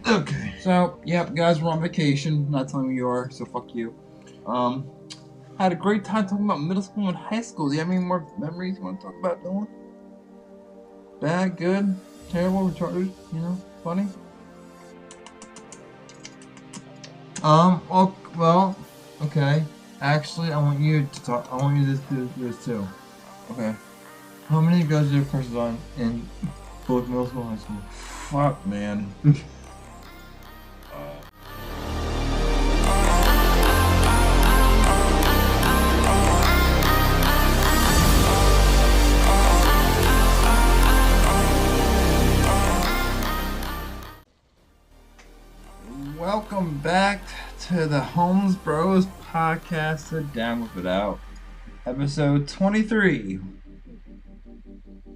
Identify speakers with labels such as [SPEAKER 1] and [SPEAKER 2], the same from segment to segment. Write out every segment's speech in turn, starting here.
[SPEAKER 1] Okay. So, yep, guys, we're on vacation. Not telling me you are, so fuck you. Had a great time talking about middle school and high school. Do you have any more memories you want to talk about, Dylan? Bad, good, terrible, retarded, funny?
[SPEAKER 2] Well, okay. Actually, I want you to talk. I want you to do this too.
[SPEAKER 1] Okay.
[SPEAKER 2] How many girls did you crushes on in both middle school and high school?
[SPEAKER 1] Fuck, man. Welcome back to the Holmes Bros podcast, Sit Down With It Out, episode 23.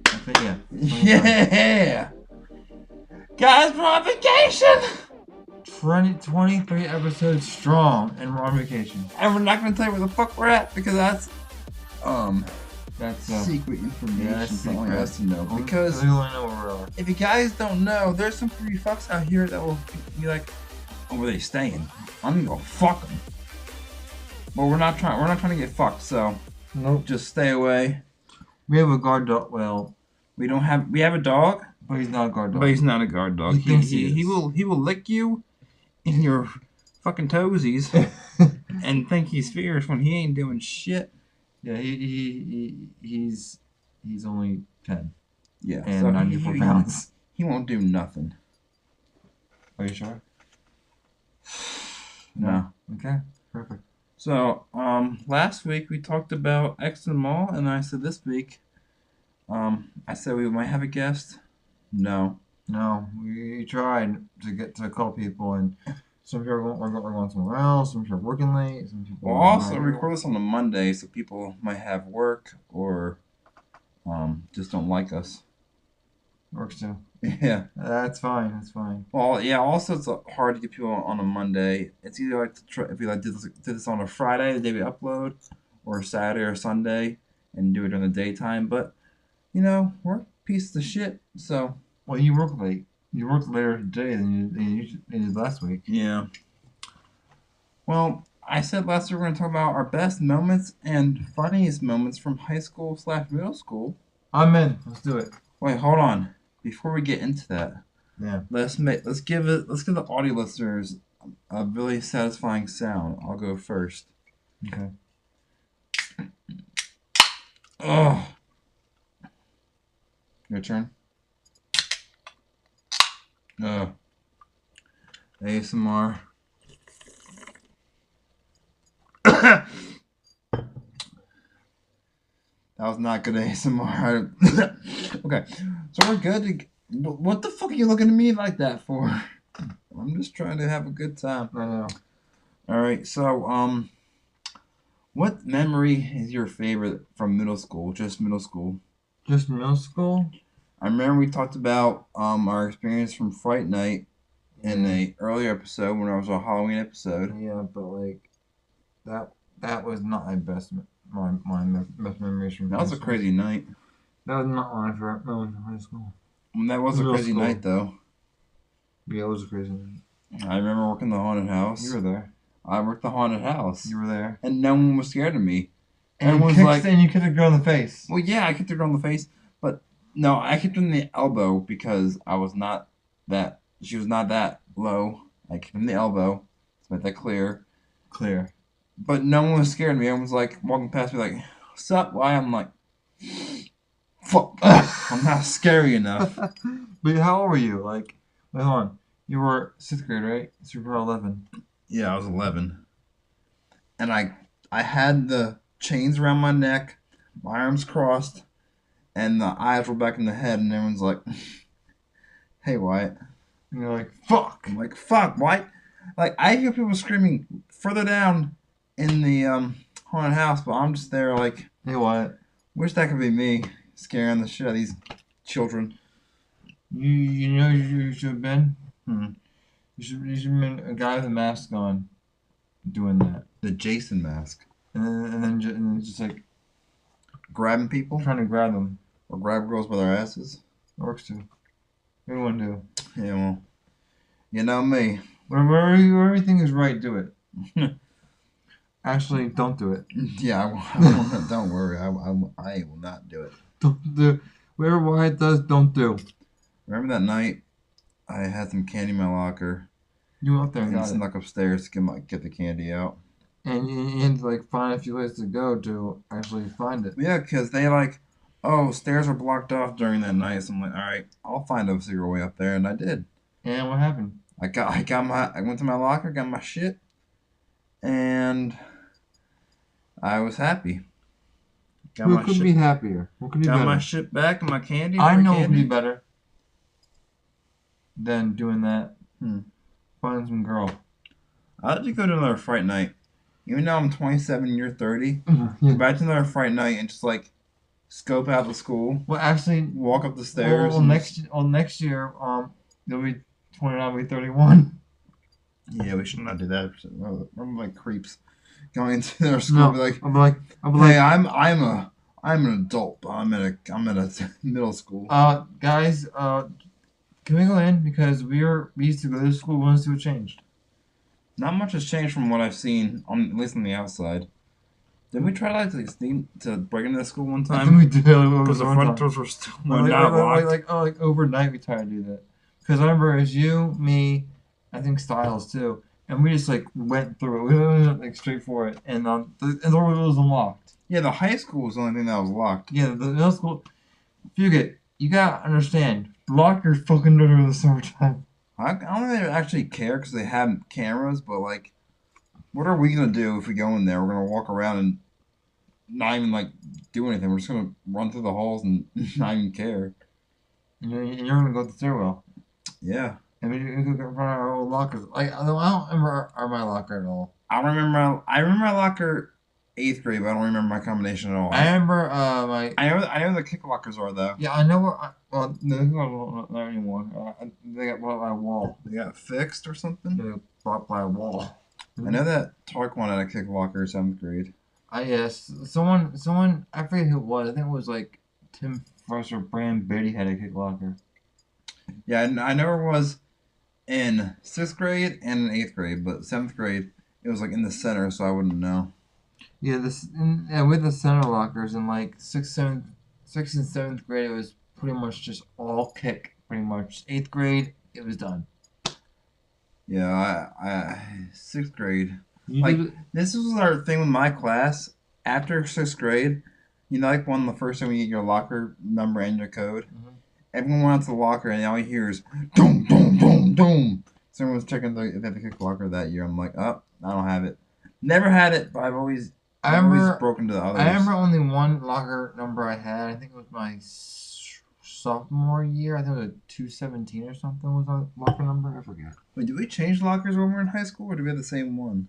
[SPEAKER 2] I think, yeah.
[SPEAKER 1] Yeah! Guys, we're on vacation!
[SPEAKER 2] 23 episodes strong, and we're on vacation.
[SPEAKER 1] And we're not going to tell you where the fuck we're at, because that's
[SPEAKER 2] That's
[SPEAKER 1] secret information
[SPEAKER 2] yeah, that's
[SPEAKER 1] for only
[SPEAKER 2] secret.
[SPEAKER 1] us to know.
[SPEAKER 2] Only-
[SPEAKER 1] Because
[SPEAKER 2] we only know where we are.
[SPEAKER 1] if you guys don't know, there's some free fucks out here that will be like, oh, where they staying? I'm gonna go fuck them. But we're not trying to get fucked, so
[SPEAKER 2] Nope.
[SPEAKER 1] just stay away.
[SPEAKER 2] We have a guard dog. Well,
[SPEAKER 1] We have a dog,
[SPEAKER 2] but he's not a guard dog.
[SPEAKER 1] but he's not a guard dog.
[SPEAKER 2] He thinks he
[SPEAKER 1] he
[SPEAKER 2] is.
[SPEAKER 1] will lick you in your fucking toesies and think he's fierce when he ain't doing shit.
[SPEAKER 2] Yeah, he's only 10
[SPEAKER 1] Yeah,
[SPEAKER 2] and
[SPEAKER 1] so
[SPEAKER 2] 94 pounds.
[SPEAKER 1] He won't do nothing.
[SPEAKER 2] Are you sure?
[SPEAKER 1] No.
[SPEAKER 2] Okay, perfect.
[SPEAKER 1] So, last week we talked about X and Mall, and I said this week, I said we might have a guest. No.
[SPEAKER 2] No, we tried to get to call people, and some people are going somewhere else. Some people are working late. Some people.
[SPEAKER 1] We'll also record this on a Monday, so people might have work or just don't like us.
[SPEAKER 2] Works too.
[SPEAKER 1] Yeah.
[SPEAKER 2] That's fine. That's fine.
[SPEAKER 1] Well, yeah. Also, it's hard to get people on a Monday. It's either like if we like did this on a Friday, the day we upload, or Saturday or Sunday, and do it during the daytime. But we're pieces of shit. So
[SPEAKER 2] Well, you work late. You worked later today than you did last week.
[SPEAKER 1] yeah. Well, I said last week we're going to talk about our best moments and funniest moments from high school / middle school.
[SPEAKER 2] I'm in. Let's do it.
[SPEAKER 1] Wait, hold on. Before we get into that,
[SPEAKER 2] Yeah.
[SPEAKER 1] let's give the audio listeners a really satisfying sound. I'll go first.
[SPEAKER 2] Okay.
[SPEAKER 1] Oh. Your turn. ASMR. That was not good ASMR. Okay, so we're good. What the fuck are you looking at me like that for? I'm just trying to have a good time.
[SPEAKER 2] I know.
[SPEAKER 1] All right, so what memory is your favorite from middle school? Just middle school.
[SPEAKER 2] Just middle school.
[SPEAKER 1] I remember we talked about our experience from Fright Night in a earlier episode when I was a Halloween episode.
[SPEAKER 2] Yeah, but like that was not my best best memories from.
[SPEAKER 1] That was
[SPEAKER 2] high
[SPEAKER 1] a
[SPEAKER 2] school.
[SPEAKER 1] crazy night.
[SPEAKER 2] That was not my favorite moment in high school.
[SPEAKER 1] That was a
[SPEAKER 2] Middle
[SPEAKER 1] crazy
[SPEAKER 2] school.
[SPEAKER 1] night though.
[SPEAKER 2] Yeah, it was a crazy night.
[SPEAKER 1] I remember working the haunted house.
[SPEAKER 2] You were there.
[SPEAKER 1] I worked the haunted house.
[SPEAKER 2] You were there.
[SPEAKER 1] And no one was scared of me.
[SPEAKER 2] And
[SPEAKER 1] Everyone's
[SPEAKER 2] you
[SPEAKER 1] like,
[SPEAKER 2] and you kicked a girl in the face.
[SPEAKER 1] well, yeah, I kicked her on the face, but no, I kicked her in the elbow because I was not that. She was not that low. I kicked her in the elbow. Let's make that clear.
[SPEAKER 2] Clear.
[SPEAKER 1] But no one was scared of me. Everyone was like walking past me, like, "What's up?" Why? I'm like, "Fuck, I'm not scary enough."
[SPEAKER 2] But how old were you? Like, wait, hold on. You were 6th grade, right? So you were 11.
[SPEAKER 1] Yeah, I was 11, and I had the chains around my neck, my arms crossed, and the eyes were back in the head, and everyone's like, "Hey, Wyatt."
[SPEAKER 2] And you're like, fuck.
[SPEAKER 1] I'm like, "Fuck, Wyatt." Like, I hear people screaming further down in the haunted house, but I'm just there like,
[SPEAKER 2] Hey, what?
[SPEAKER 1] wish that could be me scaring the shit out of these children.
[SPEAKER 2] You know you should have been?
[SPEAKER 1] Hmm.
[SPEAKER 2] You should have been a guy with a mask on doing that.
[SPEAKER 1] The Jason mask.
[SPEAKER 2] And then just like
[SPEAKER 1] Grabbing people
[SPEAKER 2] trying to grab them.
[SPEAKER 1] or grab girls by their asses.
[SPEAKER 2] It works too. Everyone do.
[SPEAKER 1] Yeah, well, You know me.
[SPEAKER 2] Wherever you think is right, do it. Actually, don't do it.
[SPEAKER 1] Yeah, I won't, don't worry. I will not do it.
[SPEAKER 2] Don't do. Whatever Wyatt does, don't do.
[SPEAKER 1] Remember that night I had some candy in my locker
[SPEAKER 2] You went up there and
[SPEAKER 1] and
[SPEAKER 2] got it.
[SPEAKER 1] snuck upstairs to get the candy out.
[SPEAKER 2] And you had to like find a few places to go to actually find it.
[SPEAKER 1] Yeah, because they like, oh, stairs are blocked off during that night. So I'm like, all right, I'll find a secret way up there, and I did.
[SPEAKER 2] And what happened?
[SPEAKER 1] I went to my locker, got my shit, and I was happy. Got
[SPEAKER 2] Who
[SPEAKER 1] my
[SPEAKER 2] could
[SPEAKER 1] shit,
[SPEAKER 2] be happier? What could be
[SPEAKER 1] got
[SPEAKER 2] better?
[SPEAKER 1] my shit back and my candy.
[SPEAKER 2] I
[SPEAKER 1] free
[SPEAKER 2] know what would
[SPEAKER 1] candy.
[SPEAKER 2] be better than doing that.
[SPEAKER 1] Hmm.
[SPEAKER 2] Finding some girl.
[SPEAKER 1] I'll let you go to another Fright Night. Even though I'm 27 and you're 30,
[SPEAKER 2] Yeah.
[SPEAKER 1] go back to another Fright Night and just like scope out the school,
[SPEAKER 2] Well, actually,
[SPEAKER 1] walk up the stairs.
[SPEAKER 2] well,
[SPEAKER 1] and
[SPEAKER 2] next year, you'll be 29, I'll be 31.
[SPEAKER 1] Yeah, we should not do that. We're like creeps going into their school.
[SPEAKER 2] No,
[SPEAKER 1] Be like,
[SPEAKER 2] I'll be like,
[SPEAKER 1] hey, I'm an adult, but I'm at a middle school.
[SPEAKER 2] guys, can we go in because we used to go to school. We want to see what changed.
[SPEAKER 1] Not much has changed from what I've seen, at least on the outside. Did we try to break into the school one
[SPEAKER 2] I think
[SPEAKER 1] time?
[SPEAKER 2] we did.
[SPEAKER 1] Because the front doors were still not locked.
[SPEAKER 2] Like overnight we tried to do that. Because I remember it was you, me, I think Styles too, and we just like went through it. We went like straight for it, and the door was unlocked.
[SPEAKER 1] Yeah, the high school was the only thing that was locked.
[SPEAKER 2] Yeah, the middle school. Fugit, you gotta understand. Lock your fucking door in the summertime.
[SPEAKER 1] I don't think they actually care because they have cameras, but like, what are we gonna do if we go in there? We're gonna walk around and not even like do anything. We're just gonna run through the halls and not even care.
[SPEAKER 2] You're gonna go to the stairwell.
[SPEAKER 1] Yeah.
[SPEAKER 2] And we can go in front of our old lockers. Like I don't remember my locker at all.
[SPEAKER 1] I remember my locker 8th grade, but I don't remember my combination at all.
[SPEAKER 2] I remember my.
[SPEAKER 1] I know the kick lockers are though.
[SPEAKER 2] Yeah, I know where. Well, no, not anymore. They got bought by a wall.
[SPEAKER 1] They got fixed or something.
[SPEAKER 2] They got bought by a wall.
[SPEAKER 1] I know that Tarquin had a kick locker 7th grade.
[SPEAKER 2] Yes, someone. I forget who it was. I think it was like Tim Frost or Bram Beatty had a kick locker.
[SPEAKER 1] Yeah, I know it was in 6th grade and in 8th grade, but 7th grade it was like in the center, so I wouldn't know.
[SPEAKER 2] Yeah, with the center lockers in like 6th and 7th grade, it was pretty much just all kick. Pretty much 8th grade, it was done.
[SPEAKER 1] Yeah, I 6th grade.
[SPEAKER 2] You
[SPEAKER 1] Like,
[SPEAKER 2] did-
[SPEAKER 1] this was our thing with my class. After 6th grade, you know, like when the first time you get your locker number and your code,
[SPEAKER 2] Mhm.
[SPEAKER 1] everyone went out to the locker and all you hear is doom, doom, doom, doom. So everyone's checking if they have the kick locker that year. I'm like, oh, I don't have it. Never had it, but I've always broken to the others.
[SPEAKER 2] I remember only one locker number I had. I think it was my sophomore year. I think it was 217 or something was my locker number. I forget.
[SPEAKER 1] Wait, did we change lockers when we were in high school, or did we have the same one?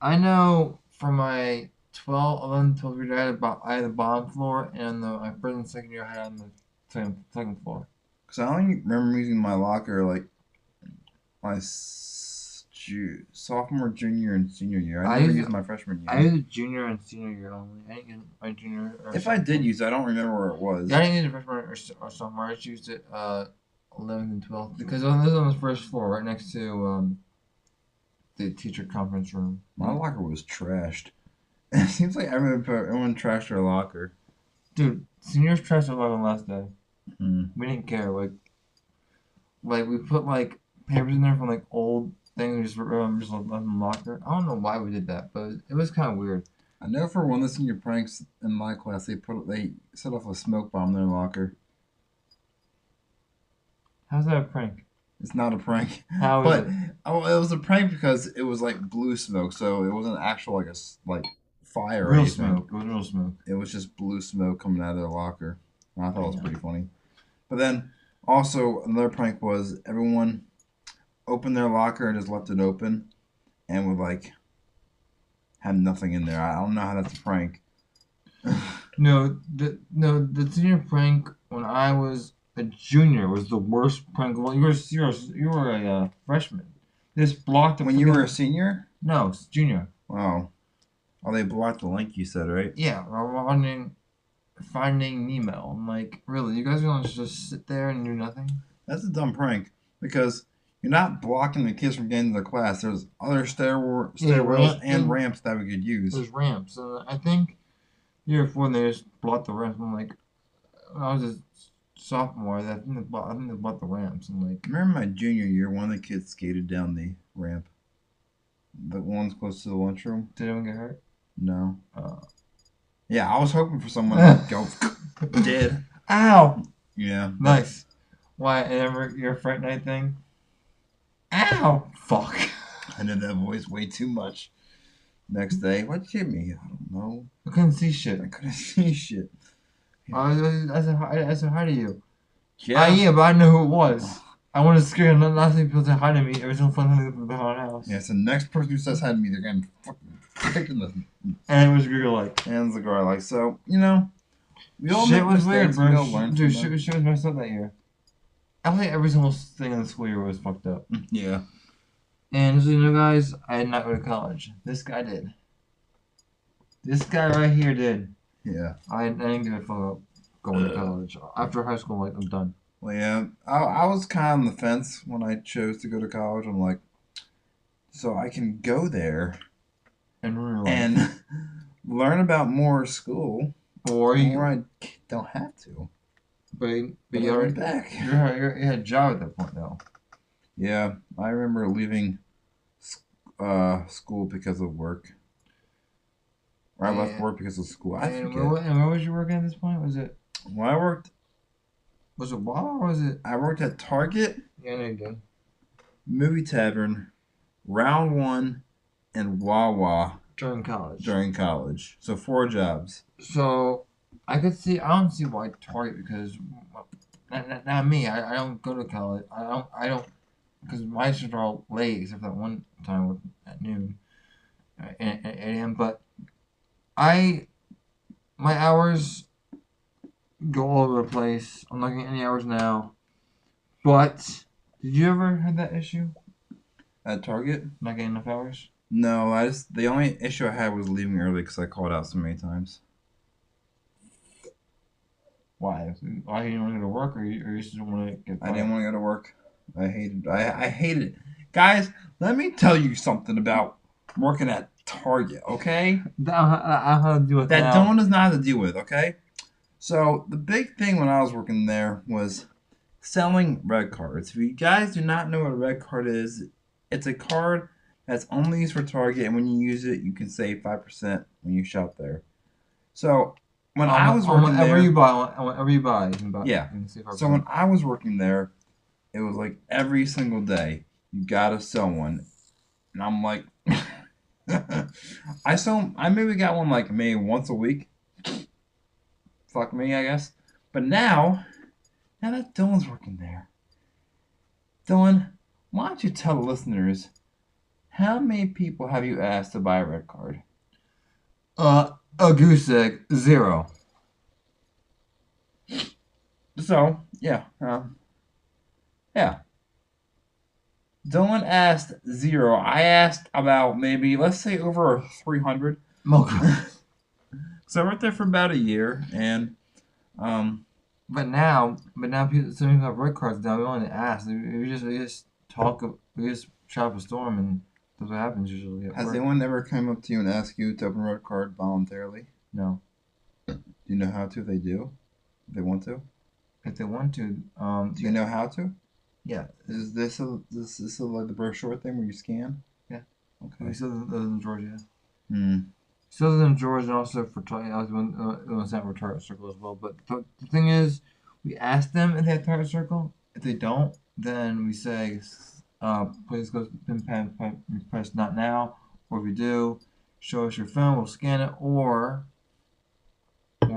[SPEAKER 2] I know for my 11, 12 grade, I had the bottom floor, and my first and second year I had on the second floor.
[SPEAKER 1] Because I only remember using my locker like my sophomore, junior, and senior year. I never used my freshman year.
[SPEAKER 2] I used it junior and senior year only. I didn't use my junior.
[SPEAKER 1] If I did use it, I don't remember where it was.
[SPEAKER 2] Yeah, I didn't use it freshman or sophomore. I just used it 11th and 12th because I was on the first floor, right next to the teacher conference room.
[SPEAKER 1] My locker was trashed. It seems like everyone trashed their locker.
[SPEAKER 2] Dude, seniors trashed their locker last day.
[SPEAKER 1] Hmm.
[SPEAKER 2] We didn't care. Like we put like papers in there from like old things. We just left in the locker. I don't know why we did that, but it was kind of weird.
[SPEAKER 1] I know for one of the senior pranks in my class, they set off a smoke bomb in their locker.
[SPEAKER 2] How's that a prank?
[SPEAKER 1] It's not a prank.
[SPEAKER 2] How is
[SPEAKER 1] But
[SPEAKER 2] it?
[SPEAKER 1] it was a prank because it was like blue smoke, so it wasn't actual like fire or
[SPEAKER 2] Real
[SPEAKER 1] anything.
[SPEAKER 2] smoke. It was real smoke.
[SPEAKER 1] It was just blue smoke coming out of their locker. And I thought it was pretty funny. But then also another prank was everyone opened their locker and just left it open and would like have nothing in there. I don't know how that's a prank.
[SPEAKER 2] No, the senior prank when I was a junior was the worst prank. Well, you were a freshman. They just blocked the
[SPEAKER 1] When you were a senior?
[SPEAKER 2] no, it's junior.
[SPEAKER 1] Wow. Oh, they blocked the link you said, right?
[SPEAKER 2] Yeah, finding Nemo. I'm like, really? You guys are gonna just sit there and do nothing?
[SPEAKER 1] That's a dumb prank because you're not blocking the kids from getting to the class. There's other
[SPEAKER 2] Yeah,
[SPEAKER 1] stairwells and ramps that we could use.
[SPEAKER 2] There's ramps. I think year before they just blocked the ramps. I'm like, when I was a sophomore, I think they blocked the ramps. I'm like,
[SPEAKER 1] Remember my junior year, one of the kids skated down the ramp. The ones close to the lunchroom.
[SPEAKER 2] did anyone get hurt?
[SPEAKER 1] No.
[SPEAKER 2] Uh,
[SPEAKER 1] Yeah, I was hoping for someone to go. Did.
[SPEAKER 2] Ow!
[SPEAKER 1] Yeah.
[SPEAKER 2] Nice. Why? Ever your Fright Night thing? Ow! Fuck.
[SPEAKER 1] I did that voice way too much. Next day, what hit me? I don't know.
[SPEAKER 2] I couldn't see shit.
[SPEAKER 1] I couldn't see shit.
[SPEAKER 2] I said hi to you.
[SPEAKER 1] Yeah.
[SPEAKER 2] Yeah, but I know who it was. I want to scare him. Not see people say hi to me. It was no fun thing behind the house.
[SPEAKER 1] Yeah, so the next person who says hi to me, they're getting fucking kicked in the
[SPEAKER 2] And it was Grigger like.
[SPEAKER 1] hands the guy. Like, so, you know, we all
[SPEAKER 2] Shit
[SPEAKER 1] make
[SPEAKER 2] was weird,
[SPEAKER 1] mistakes, we
[SPEAKER 2] bro.
[SPEAKER 1] all learn
[SPEAKER 2] Dude,
[SPEAKER 1] from them.
[SPEAKER 2] shit was messed up that year. I think every single thing in the school year was fucked up.
[SPEAKER 1] Yeah.
[SPEAKER 2] And so you know, guys, I did not go to college. This guy did. This guy right here did.
[SPEAKER 1] Yeah.
[SPEAKER 2] I didn't give a fuck about going to college. After high school, I'm like, I'm done.
[SPEAKER 1] Well, yeah, I was kind of on the fence when I chose to go to college. I'm like, so I can go there
[SPEAKER 2] And ruin your life.
[SPEAKER 1] and learn about more school,
[SPEAKER 2] Or you,
[SPEAKER 1] or I don't have to.
[SPEAKER 2] but you
[SPEAKER 1] I
[SPEAKER 2] already
[SPEAKER 1] went back.
[SPEAKER 2] you had a job at that point, though.
[SPEAKER 1] Yeah, I remember leaving school because of work. Or I left
[SPEAKER 2] And-
[SPEAKER 1] work because of school. I
[SPEAKER 2] And
[SPEAKER 1] forget.
[SPEAKER 2] where was you working at this point? Was it
[SPEAKER 1] When I worked
[SPEAKER 2] Wawa or was it?
[SPEAKER 1] at Target,
[SPEAKER 2] Yeah, I know you did.
[SPEAKER 1] Movie Tavern, Round One, and Wawa
[SPEAKER 2] During college.
[SPEAKER 1] during college. So 4 jobs.
[SPEAKER 2] So I don't see why Target, because not me. I don't go to college. I don't because my shifts are all late except for that one time at noon, at 8 a.m. But my hours go all over the place. I'm not getting any hours now. But did you ever have that issue?
[SPEAKER 1] At Target?
[SPEAKER 2] Not getting enough hours?
[SPEAKER 1] No, the only issue I had was leaving early because I called out so many times.
[SPEAKER 2] Why? Why you didn't want to go to work, or you just didn't want to get
[SPEAKER 1] I
[SPEAKER 2] fired?
[SPEAKER 1] didn't want to go to work. I hated it. Guys, let me tell you something about working at Target, okay?
[SPEAKER 2] I have to do with
[SPEAKER 1] That
[SPEAKER 2] now.
[SPEAKER 1] Dylan does not have to deal with, okay? So the big thing when I was working there was selling red cards. If you guys do not know what a red card is, it's a card that's only used for Target, and when you use it, you can save 5% when you shop there. So when I was working
[SPEAKER 2] whenever
[SPEAKER 1] there,
[SPEAKER 2] you buy, you can buy.
[SPEAKER 1] Yeah.
[SPEAKER 2] You can save 5%.
[SPEAKER 1] so when I was working there, it was like every single day you gotta sell one, and I'm like, I maybe got one like maybe once a week. Fuck me, I guess. But now that Dylan's working there, Dylan, why don't you tell the listeners how many people have you asked to buy a red card?
[SPEAKER 2] A goose egg, 0.
[SPEAKER 1] So yeah, yeah. Dylan asked 0. I asked about maybe let's say over 300. So I worked there for about a year, and
[SPEAKER 2] But now people, some people have red cards now. We don't want to ask. We just talk. We just shop a storm, and that's what happens usually. At
[SPEAKER 1] has
[SPEAKER 2] work.
[SPEAKER 1] anyone ever come up to you and asked you to open a red card voluntarily?
[SPEAKER 2] No.
[SPEAKER 1] Do you know how to? If they do. If they want to.
[SPEAKER 2] If they want to,
[SPEAKER 1] Do you know how to?
[SPEAKER 2] yeah.
[SPEAKER 1] Is this like the brochure thing where you scan?
[SPEAKER 2] Yeah.
[SPEAKER 1] Okay.
[SPEAKER 2] We still live in Georgia.
[SPEAKER 1] Hmm.
[SPEAKER 2] Still live in Georgia, and also for I was doing that for Target Circle as well. But the thing is, we ask them if they have Target Circle. If they don't, then we say, please go pin pad, press not now. Or if you do, show us your phone. We'll scan it, or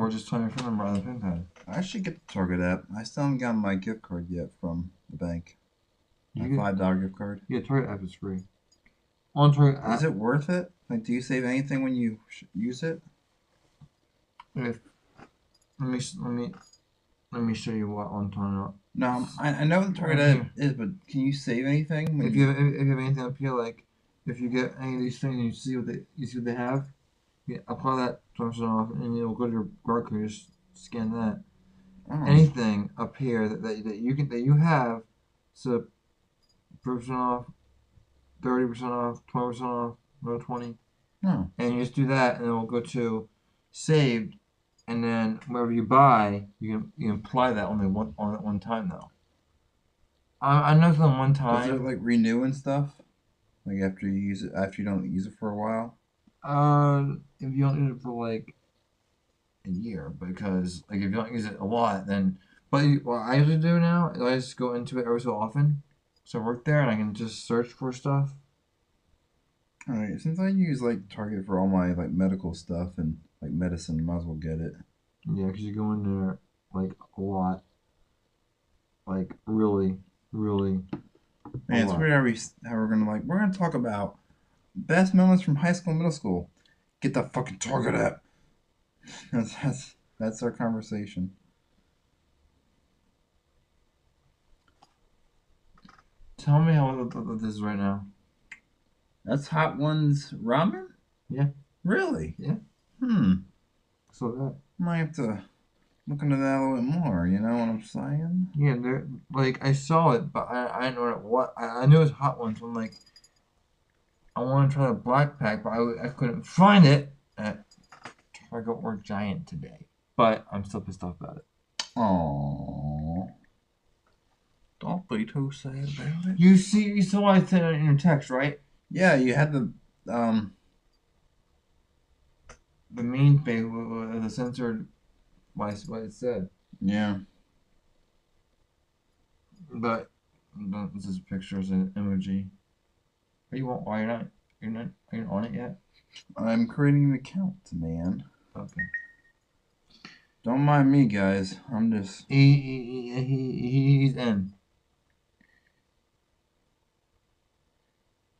[SPEAKER 2] just tell me your phone number on the pin pad.
[SPEAKER 1] I should get the Target app. I still haven't gotten my gift card yet from the bank. My
[SPEAKER 2] You get-
[SPEAKER 1] $5 gift card.
[SPEAKER 2] Yeah, Target app is free. On Target app,
[SPEAKER 1] Is it worth it? Like, do you save anything when you use it?
[SPEAKER 2] if let me show you what on Target.
[SPEAKER 1] No, I know the Target
[SPEAKER 2] Okay.
[SPEAKER 1] app is, but can you save anything? When
[SPEAKER 2] If you have anything up here, like if you get any of these things and you see what they have, you apply that 20% off, and you'll go to your barcode, just scan that.
[SPEAKER 1] Oh.
[SPEAKER 2] Anything up here that you have, so 50% off, 30% off, 20% off, another 20.
[SPEAKER 1] Oh.
[SPEAKER 2] And you just do that, and then we'll go to saved, and then wherever you buy, you can apply that only one time though. I know it's on one
[SPEAKER 1] Does it
[SPEAKER 2] time.
[SPEAKER 1] like renew and stuff? Like after you use it, after you don't use it for a while?
[SPEAKER 2] If you don't use it for like a year, because like if you don't use it a lot, then what I usually do now is I just go into it every so often. So I work there, and I can just search for stuff.
[SPEAKER 1] Alright, since I use like Target for all my like medical stuff and like medicine, might as well get it.
[SPEAKER 2] Yeah, because you go in there like a lot, like really, really a
[SPEAKER 1] Man, it's
[SPEAKER 2] lot.
[SPEAKER 1] weird how we're gonna talk about best moments from high school and middle school. Get the fucking Target app. That's our conversation.
[SPEAKER 2] Tell me how this is right now.
[SPEAKER 1] That's Hot Ones ramen?
[SPEAKER 2] Yeah.
[SPEAKER 1] Really?
[SPEAKER 2] Yeah. So that.
[SPEAKER 1] Might have to look into that a little bit more, you know what I'm saying?
[SPEAKER 2] Yeah, there. Like I saw it, but I didn't know what. I knew it was Hot Ones. So I'm like, I want to try the Black Pack, but I couldn't find it at Target or Giant today. But I'm still pissed off about it.
[SPEAKER 1] Aww. Don't be too sad about it.
[SPEAKER 2] You saw what I said in your text, right?
[SPEAKER 1] Yeah, you had the
[SPEAKER 2] main thing with the censored what it said.
[SPEAKER 1] yeah.
[SPEAKER 2] But this is pictures and emoji. Are you on? Why are you on it yet?
[SPEAKER 1] I'm creating an account, man.
[SPEAKER 2] Okay.
[SPEAKER 1] Don't mind me, guys. I'm just.
[SPEAKER 2] He's in.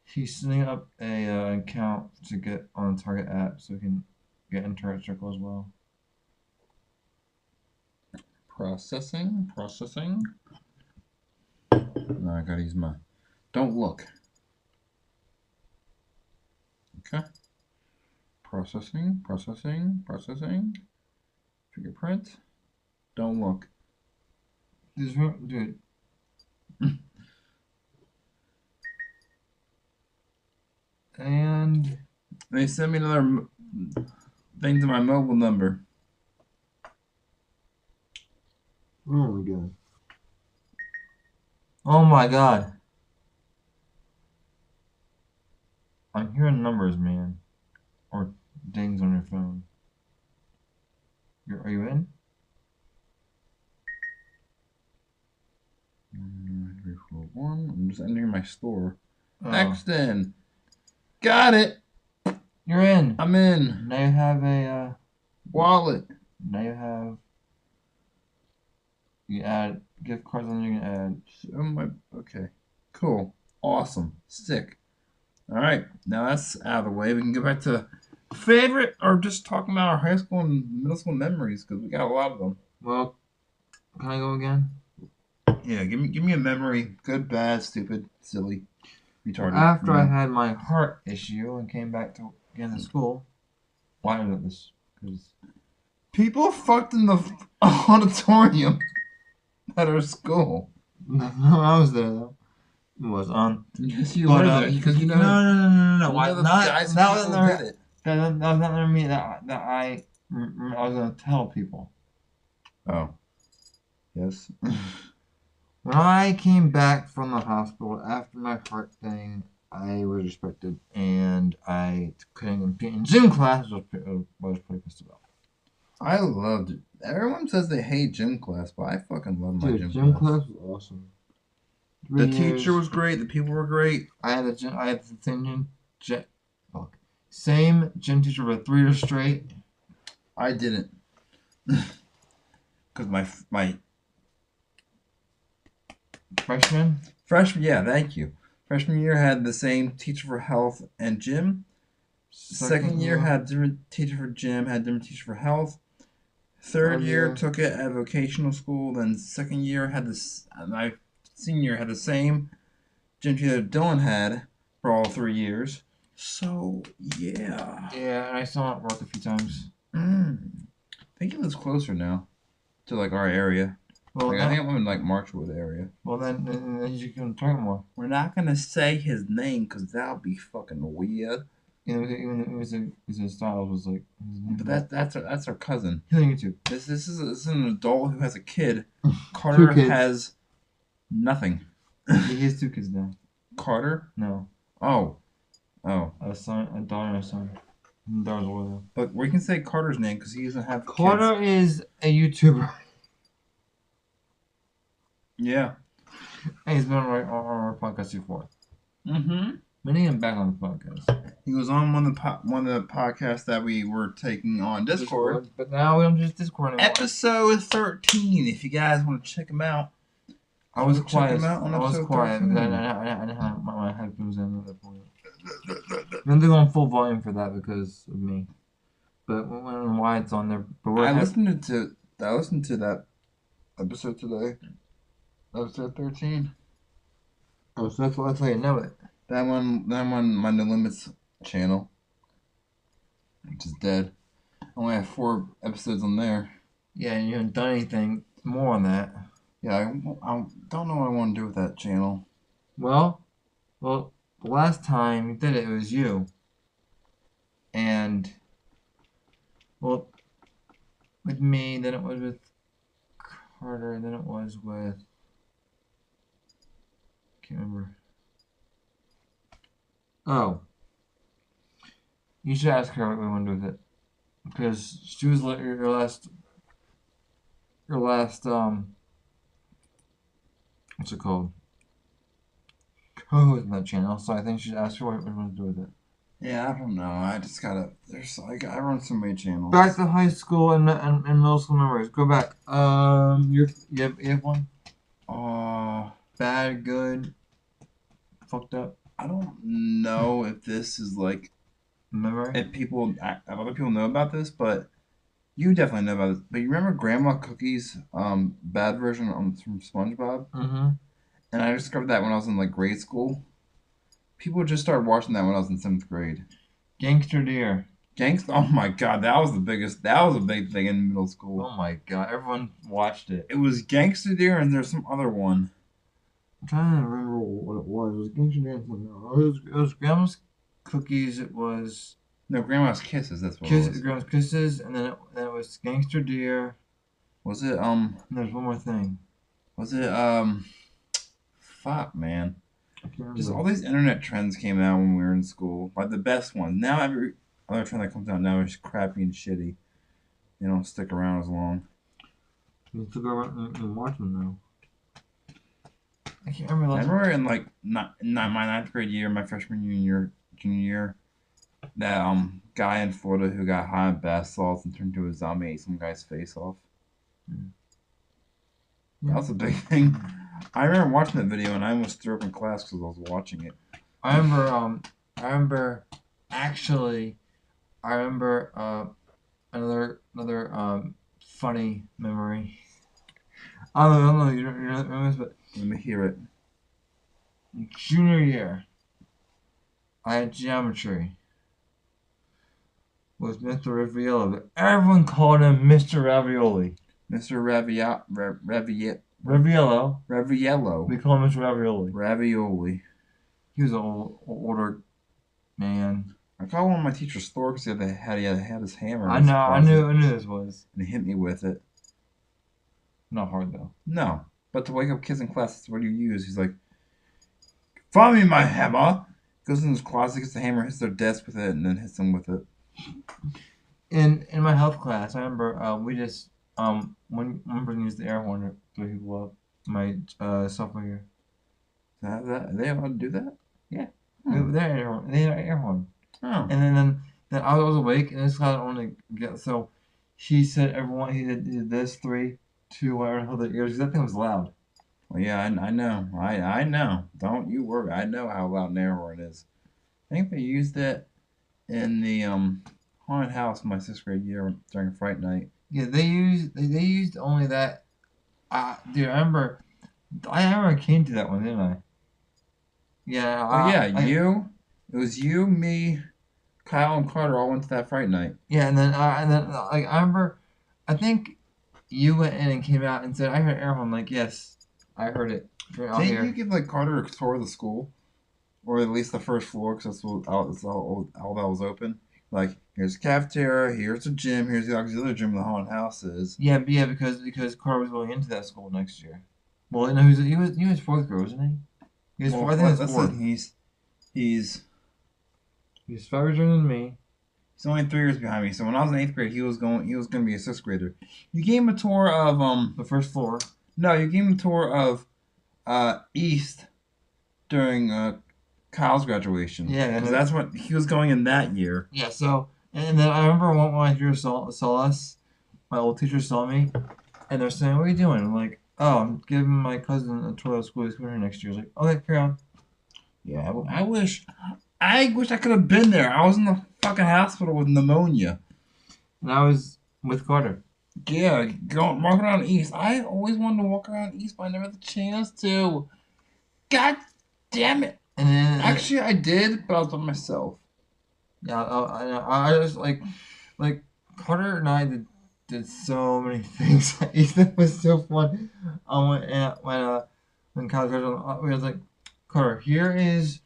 [SPEAKER 2] He's setting up a account to get on the Target app so we can get in Target Circle as well.
[SPEAKER 1] Processing. No, I gotta use my. Don't look. Okay. Processing. Fingerprint. Don't look.
[SPEAKER 2] Dude. And
[SPEAKER 1] they sent me another thing to my mobile number.
[SPEAKER 2] Oh my god. Oh my god. I'm hearing numbers, man. Or dings on your phone. Are you in?
[SPEAKER 1] 9341. I'm just entering my store.
[SPEAKER 2] Oh.
[SPEAKER 1] Exton. Got it.
[SPEAKER 2] You're in.
[SPEAKER 1] I'm in.
[SPEAKER 2] Now you have a
[SPEAKER 1] wallet.
[SPEAKER 2] Now you add gift cards, and you can add.
[SPEAKER 1] Okay. Cool. Awesome. Sick. All right. Now that's out of the way. We can go back to favorite or just talking about our high school and middle school memories because we got a lot of them.
[SPEAKER 2] Well, can I go again?
[SPEAKER 1] Yeah. Give me a memory. Good, bad, stupid, silly, retarded.
[SPEAKER 2] Well, after I had my heart issue and came back to again to school. Why did this? Because
[SPEAKER 1] people fucked in the auditorium at our school.
[SPEAKER 2] No, I was there though. It was on.
[SPEAKER 1] Yes, you were there because you know.
[SPEAKER 2] No.
[SPEAKER 1] Why
[SPEAKER 2] Not
[SPEAKER 1] guys
[SPEAKER 2] that was never.
[SPEAKER 1] did it.
[SPEAKER 2] That was not me. That I was gonna tell people.
[SPEAKER 1] Oh. Yes.
[SPEAKER 2] When I came back from the hospital after my heart thing, I was respected, and I couldn't get in gym class. I was pretty pissed about.
[SPEAKER 1] I loved it. Everyone says they hate gym class, but I fucking love my gym class.
[SPEAKER 2] Class was awesome.
[SPEAKER 1] The teacher was great. The people were great.
[SPEAKER 2] I had the same gym teacher for 3 years straight.
[SPEAKER 1] I didn't, because my
[SPEAKER 2] freshman.
[SPEAKER 1] Yeah, thank you. Freshman year had the same teacher for health and gym. Second year had different teacher for gym, had different teacher for health. Third year took it at vocational school. Then second year had this. My senior year had the same gym teacher that Dylan had for all 3 years. So yeah.
[SPEAKER 2] Yeah, and I saw it work a few times.
[SPEAKER 1] I think he lives closer now to like our area.
[SPEAKER 2] Well,
[SPEAKER 1] Like, I think I'm in like Marchwood area.
[SPEAKER 2] well then you can target more.
[SPEAKER 1] We're not gonna say his name because that'll be fucking weird.
[SPEAKER 2] Even his style was like his name.
[SPEAKER 1] But that's our cousin.
[SPEAKER 2] He's on YouTube.
[SPEAKER 1] This is an adult who has a kid. Carter
[SPEAKER 2] kids.
[SPEAKER 1] has nothing.
[SPEAKER 2] He has 2 kids now.
[SPEAKER 1] Carter?
[SPEAKER 2] No,
[SPEAKER 1] Oh.
[SPEAKER 2] a son, a daughter, and a son. And the daughter's older.
[SPEAKER 1] But we can say Carter's name because he doesn't have
[SPEAKER 2] Carter
[SPEAKER 1] kids.
[SPEAKER 2] is a YouTuber.
[SPEAKER 1] Yeah.
[SPEAKER 2] And he's been on our podcast before.
[SPEAKER 1] Mm-hmm.
[SPEAKER 2] We need him back on the podcast.
[SPEAKER 1] He was on one of the podcasts that we were taking on Discord.
[SPEAKER 2] But now we don't do Discord anymore.
[SPEAKER 1] Episode 13. If you guys want to check him out.
[SPEAKER 2] I was
[SPEAKER 1] Check
[SPEAKER 2] quiet.
[SPEAKER 1] him out on
[SPEAKER 2] I was
[SPEAKER 1] episode
[SPEAKER 2] quiet
[SPEAKER 1] 13.
[SPEAKER 2] because I didn't have my headphones in at that point. I'm doing on full volume for that because of me. But why it's on there. But
[SPEAKER 1] I listened to that episode today. Episode 13.
[SPEAKER 2] Oh, so that's how you know it.
[SPEAKER 1] That one, my No Limits channel, which is dead. I only have 4 episodes on there.
[SPEAKER 2] Yeah, and you haven't done anything more on that.
[SPEAKER 1] Yeah, I don't know what I want to do with that channel.
[SPEAKER 2] Well, the last time you did it, it was you. And, well, with me, then it was with Carter, and then it was with, can't remember. Oh. You should ask her what we want to do with it. Because she was your last, what's it called? Co-host on that channel, so I think you should ask her what we want to do with it.
[SPEAKER 1] Yeah, I don't know. I just gotta. I run so many channels.
[SPEAKER 2] Back to high school and middle school memories. Go back. You have one? Bad, good, fucked up
[SPEAKER 1] I don't know if this is like
[SPEAKER 2] memory.
[SPEAKER 1] if other people know about this, but you definitely know about this. But you remember Grandma Cookie's bad version from SpongeBob?
[SPEAKER 2] Mm-hmm.
[SPEAKER 1] And I discovered that when I was in like grade school. People just started watching that when I was in 7th grade.
[SPEAKER 2] Gangster Deer.
[SPEAKER 1] Oh my god, that was a big thing in middle school.
[SPEAKER 2] Oh my god, everyone watched it.
[SPEAKER 1] It was Gangster Deer and there's some other one.
[SPEAKER 2] I'm trying to remember what it was. It was Gangster Deer. It was Grandma's Cookies. It was
[SPEAKER 1] No, Grandma's Kisses, that's what it was.
[SPEAKER 2] Grandma's Kisses, and then it was Gangster Deer.
[SPEAKER 1] Was it
[SPEAKER 2] And there's one more thing.
[SPEAKER 1] Was it fuck man.
[SPEAKER 2] I can't remember.
[SPEAKER 1] Just all these internet trends came out when we were in school. Like the best ones. Now every other trend that comes out now is crappy and shitty. They don't stick around as long.
[SPEAKER 2] You have to go around and watch them now. I can't remember
[SPEAKER 1] I
[SPEAKER 2] last
[SPEAKER 1] remember in like not my 9th grade year, my freshman junior year, that guy in Florida who got high on bath salts and turned into a zombie ate some guy's face off. That was a big thing. I remember watching that video and I almost threw up in class because I was watching it.
[SPEAKER 2] I remember another funny memory. I don't know, you don't remember this, but
[SPEAKER 1] Let me hear it.
[SPEAKER 2] junior year, I had geometry with Mr. Ravioli, but everyone called him Mr. Ravioli.
[SPEAKER 1] Mr.
[SPEAKER 2] Raviello.
[SPEAKER 1] Raviello.
[SPEAKER 2] We call him Mr. Ravioli.
[SPEAKER 1] Ravioli.
[SPEAKER 2] He was an older man.
[SPEAKER 1] I called one of my teachers Thor because he had his hammer.
[SPEAKER 2] I know, I knew this was.
[SPEAKER 1] And he hit me with it.
[SPEAKER 2] Not hard though.
[SPEAKER 1] No. But to wake up kids in class, that's what you use. He's like, find me my hammer. Goes in his closet, gets the hammer, hits their desk with it, and then hits them with it.
[SPEAKER 2] In my health class, I remember we just one person used the air horn to wake people up. My sophomore year.
[SPEAKER 1] They allowed to do that?
[SPEAKER 2] Yeah.
[SPEAKER 1] Hmm.
[SPEAKER 2] They had air horn.
[SPEAKER 1] Oh.
[SPEAKER 2] And then I was awake, and this guy only get so. He said everyone he did this 3, 2, whatever held their ears. That thing was loud.
[SPEAKER 1] Well, yeah, I know. I know. Don't you worry. I know how loud an air horn is. I think they used it in the haunted house in my 6th grade year during Fright Night.
[SPEAKER 2] Yeah, they used only that. Dude, I remember I came to that one, didn't I? Yeah.
[SPEAKER 1] It was you, me, Kyle, and Carter all went to that Fright Night.
[SPEAKER 2] Yeah, and then like I remember, I think you went in and came out and said, "I heard air horn." I'm like, yes, I heard it. You're out
[SPEAKER 1] Didn't you
[SPEAKER 2] here.
[SPEAKER 1] give like Carter a tour of the school, or at least the first floor, because that's all that was open. Like, here's the cafeteria, here's the gym, here's the auxiliary gym where the haunted house is.
[SPEAKER 2] Yeah, because Carter was going into that school next year. Well, no, he was fourth grade, wasn't he? He was
[SPEAKER 1] Well,
[SPEAKER 2] fourth. I think he was
[SPEAKER 1] listen,
[SPEAKER 2] fourth.
[SPEAKER 1] he's
[SPEAKER 2] He's 5 years younger than me.
[SPEAKER 1] he's only 3 years behind me. So when I was in eighth grade, he was going to be a sixth grader. You gave him a tour of
[SPEAKER 2] The first floor.
[SPEAKER 1] no, you gave him a tour of East during Kyle's graduation.
[SPEAKER 2] Yeah,
[SPEAKER 1] because that's what he was going in that year.
[SPEAKER 2] Yeah. So and then I remember when my teacher saw us, my old teacher saw me, and they're saying, "What are you doing?" I'm like, "Oh, I'm giving my cousin a tour of school. He's coming here next year." I was like, "Okay, carry on."
[SPEAKER 1] Yeah, I wish I could have been there. I was in the fucking hospital with pneumonia.
[SPEAKER 2] And I was with Carter.
[SPEAKER 1] Yeah, going walking around East. I always wanted to walk around East, but I never had the chance to. God damn it!
[SPEAKER 2] And then
[SPEAKER 1] Actually, I did, but I was by myself.
[SPEAKER 2] yeah, I just like Carter and I did so many things. It was so fun. When college graduated, we was like, Carter, here is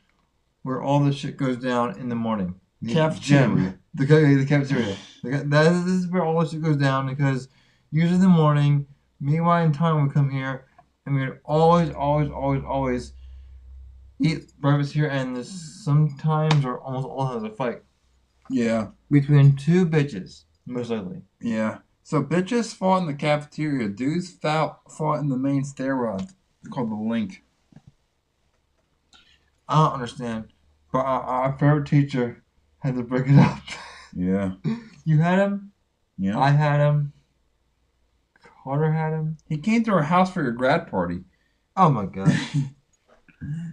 [SPEAKER 2] where all this shit goes down in the morning. The
[SPEAKER 1] Cafeteria.
[SPEAKER 2] gym, the cafeteria. This is where all this shit goes down because usually in the morning, me, Y, and Tom would come here, and we would always eat breakfast here, and this sometimes or almost all the time a fight
[SPEAKER 1] Yeah,
[SPEAKER 2] between two bitches, most likely.
[SPEAKER 1] yeah. So bitches fought in the cafeteria. Dudes fought in the main stairwell called the Link.
[SPEAKER 2] I don't understand, but our favorite teacher had to break it up.
[SPEAKER 1] Yeah,
[SPEAKER 2] You had him,
[SPEAKER 1] yeah.
[SPEAKER 2] I had him, Carter had him.
[SPEAKER 1] He came to our house for your grad party.
[SPEAKER 2] Oh my god.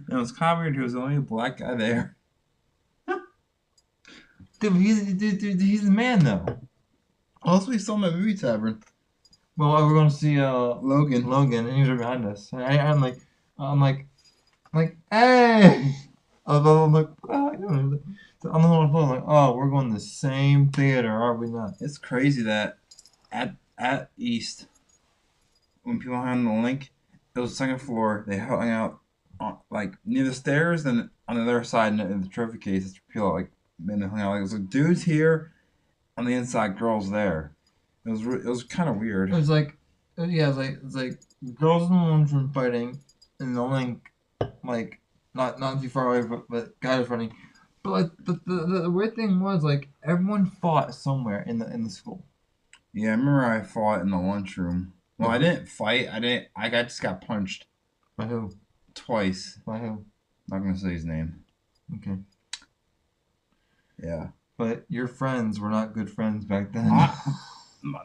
[SPEAKER 1] It was kind of weird. He was the only black guy there.
[SPEAKER 2] Dude, he's the man though.
[SPEAKER 1] Also, he saw my movie tavern.
[SPEAKER 2] Well, we're going to see
[SPEAKER 1] Logan.
[SPEAKER 2] Logan, and he's right behind us. And I'm like, hey. I'm like, oh, I'm the one on the phone, like, oh, we're going to the same theater, are we not?
[SPEAKER 1] It's crazy that at East, when people hung on the Link, it was the second floor. They hung out like near the stairs, then on the other side in the trophy case, it's people like men that hung out. Like, it was like dudes here, on the inside, girls there. It was kind of weird.
[SPEAKER 2] It was like, yeah, it's like girls in the lunchroom fighting, and the Link, like, not too far away, but guys were fighting. But like the weird thing was like everyone fought somewhere in the school.
[SPEAKER 1] Yeah, I remember I fought in the lunchroom. Well, I didn't fight. Just got punched
[SPEAKER 2] By who?
[SPEAKER 1] twice.
[SPEAKER 2] By who?
[SPEAKER 1] Not gonna say his name.
[SPEAKER 2] Okay.
[SPEAKER 1] Yeah.
[SPEAKER 2] But your friends were not good friends back then.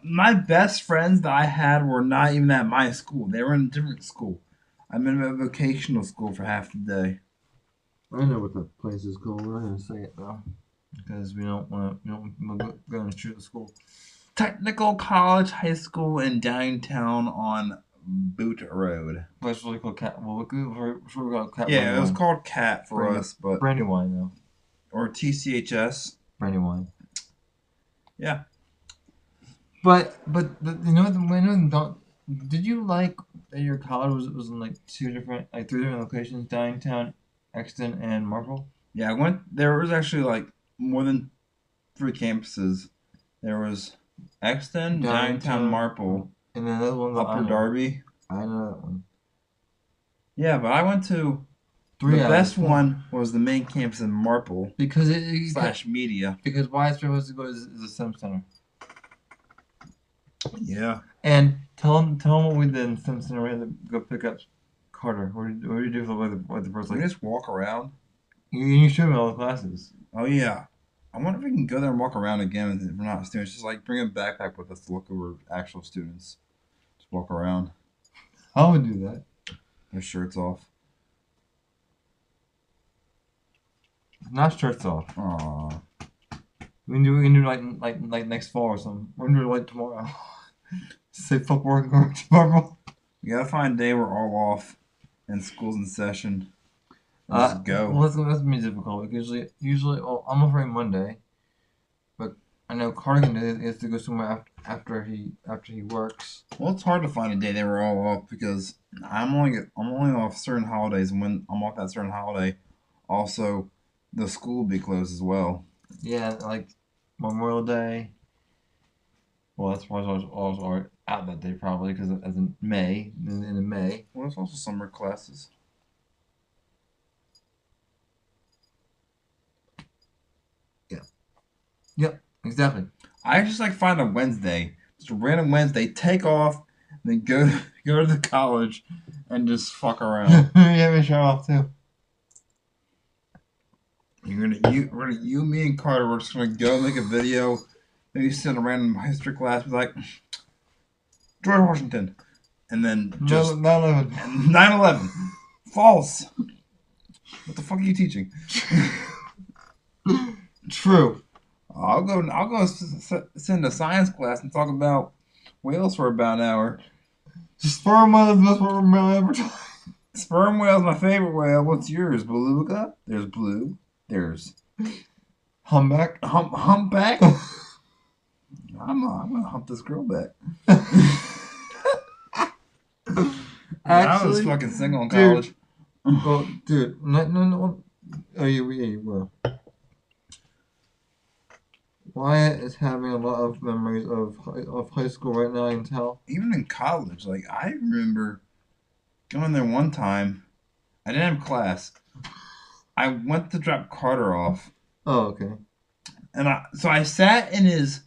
[SPEAKER 1] My best friends that I had were not even at my school. They were in a different school. I'm in a vocational school for half the day.
[SPEAKER 2] I know what that place is called. We're not gonna say it though, because we don't want to go and shoot the school.
[SPEAKER 1] Technical College High School in downtown on Boot Road.
[SPEAKER 2] That's really called Cat. Well, we got Cat.
[SPEAKER 1] Yeah, it was called CAT for
[SPEAKER 2] Brandy-
[SPEAKER 1] us, but
[SPEAKER 2] Brandywine though.
[SPEAKER 1] or TCHS.
[SPEAKER 2] Brandywine.
[SPEAKER 1] Yeah.
[SPEAKER 2] But did you like that your college was in like three different locations: downtown, Exton, and Marple?
[SPEAKER 1] Yeah, I went. There was actually like more than 3 campuses. There was Exton, downtown Marple,
[SPEAKER 2] and then another one.
[SPEAKER 1] Upper Darby.
[SPEAKER 2] I know that one.
[SPEAKER 1] Yeah, but I went to
[SPEAKER 2] The
[SPEAKER 1] best one was the main campus in Marple
[SPEAKER 2] because
[SPEAKER 1] / media.
[SPEAKER 2] Because why it's supposed to go is the STEM center.
[SPEAKER 1] Yeah.
[SPEAKER 2] And tell them what we did in STEM center. We had to go pick up Carter. What did you do for the first
[SPEAKER 1] We
[SPEAKER 2] like?
[SPEAKER 1] just walk around.
[SPEAKER 2] You showed me all the classes.
[SPEAKER 1] Oh yeah. I wonder if we can go there and walk around again if we're not students. Just like bring a backpack with us to look over actual students. Just walk around.
[SPEAKER 2] I would do that.
[SPEAKER 1] Their shirts off.
[SPEAKER 2] Not shirts off.
[SPEAKER 1] Aww.
[SPEAKER 2] We can do like next fall or something. We're gonna do it like tomorrow. Say football and go tomorrow.
[SPEAKER 1] We gotta find a day we're all off and school's in session. Let's go.
[SPEAKER 2] Well, that's gonna be difficult because usually, well, I'm off right Monday, but I know Cardigan has to go somewhere after he works.
[SPEAKER 1] Well, it's hard to find a day they were all off because I'm only off certain holidays, and when I'm off that certain holiday, also the school will be closed as well.
[SPEAKER 2] Yeah, like Memorial Day. Well, that's why I was out that day probably because as in May, in May.
[SPEAKER 1] Well, it's also summer classes.
[SPEAKER 2] Yep, exactly.
[SPEAKER 1] I just like find a Wednesday, just a random Wednesday, take off, and then go to the college, and just fuck around.
[SPEAKER 2] Yeah, me show off too.
[SPEAKER 1] You, me, and Carter, we're just gonna go make a video. Maybe sit in a random history class, be like George Washington, and then just
[SPEAKER 2] 9/11.
[SPEAKER 1] 9/11, false. What the fuck are you teaching?
[SPEAKER 2] True.
[SPEAKER 1] I'll go sit in a science class and talk about whales for about an hour.
[SPEAKER 2] Sperm whale is the best whale ever.
[SPEAKER 1] Sperm whale's my favorite whale. What's yours? Beluga? There's blue. There's
[SPEAKER 2] Humpback.
[SPEAKER 1] Humpback. I'm gonna hump this girl back. I was fucking single in college.
[SPEAKER 2] Well, dude, no. Oh, you were. Wyatt is having a lot of memories of high school right now. I can tell.
[SPEAKER 1] Even in college, like I remember going there one time. I didn't have class. I went to drop Carter off.
[SPEAKER 2] Oh, okay.
[SPEAKER 1] And I sat in his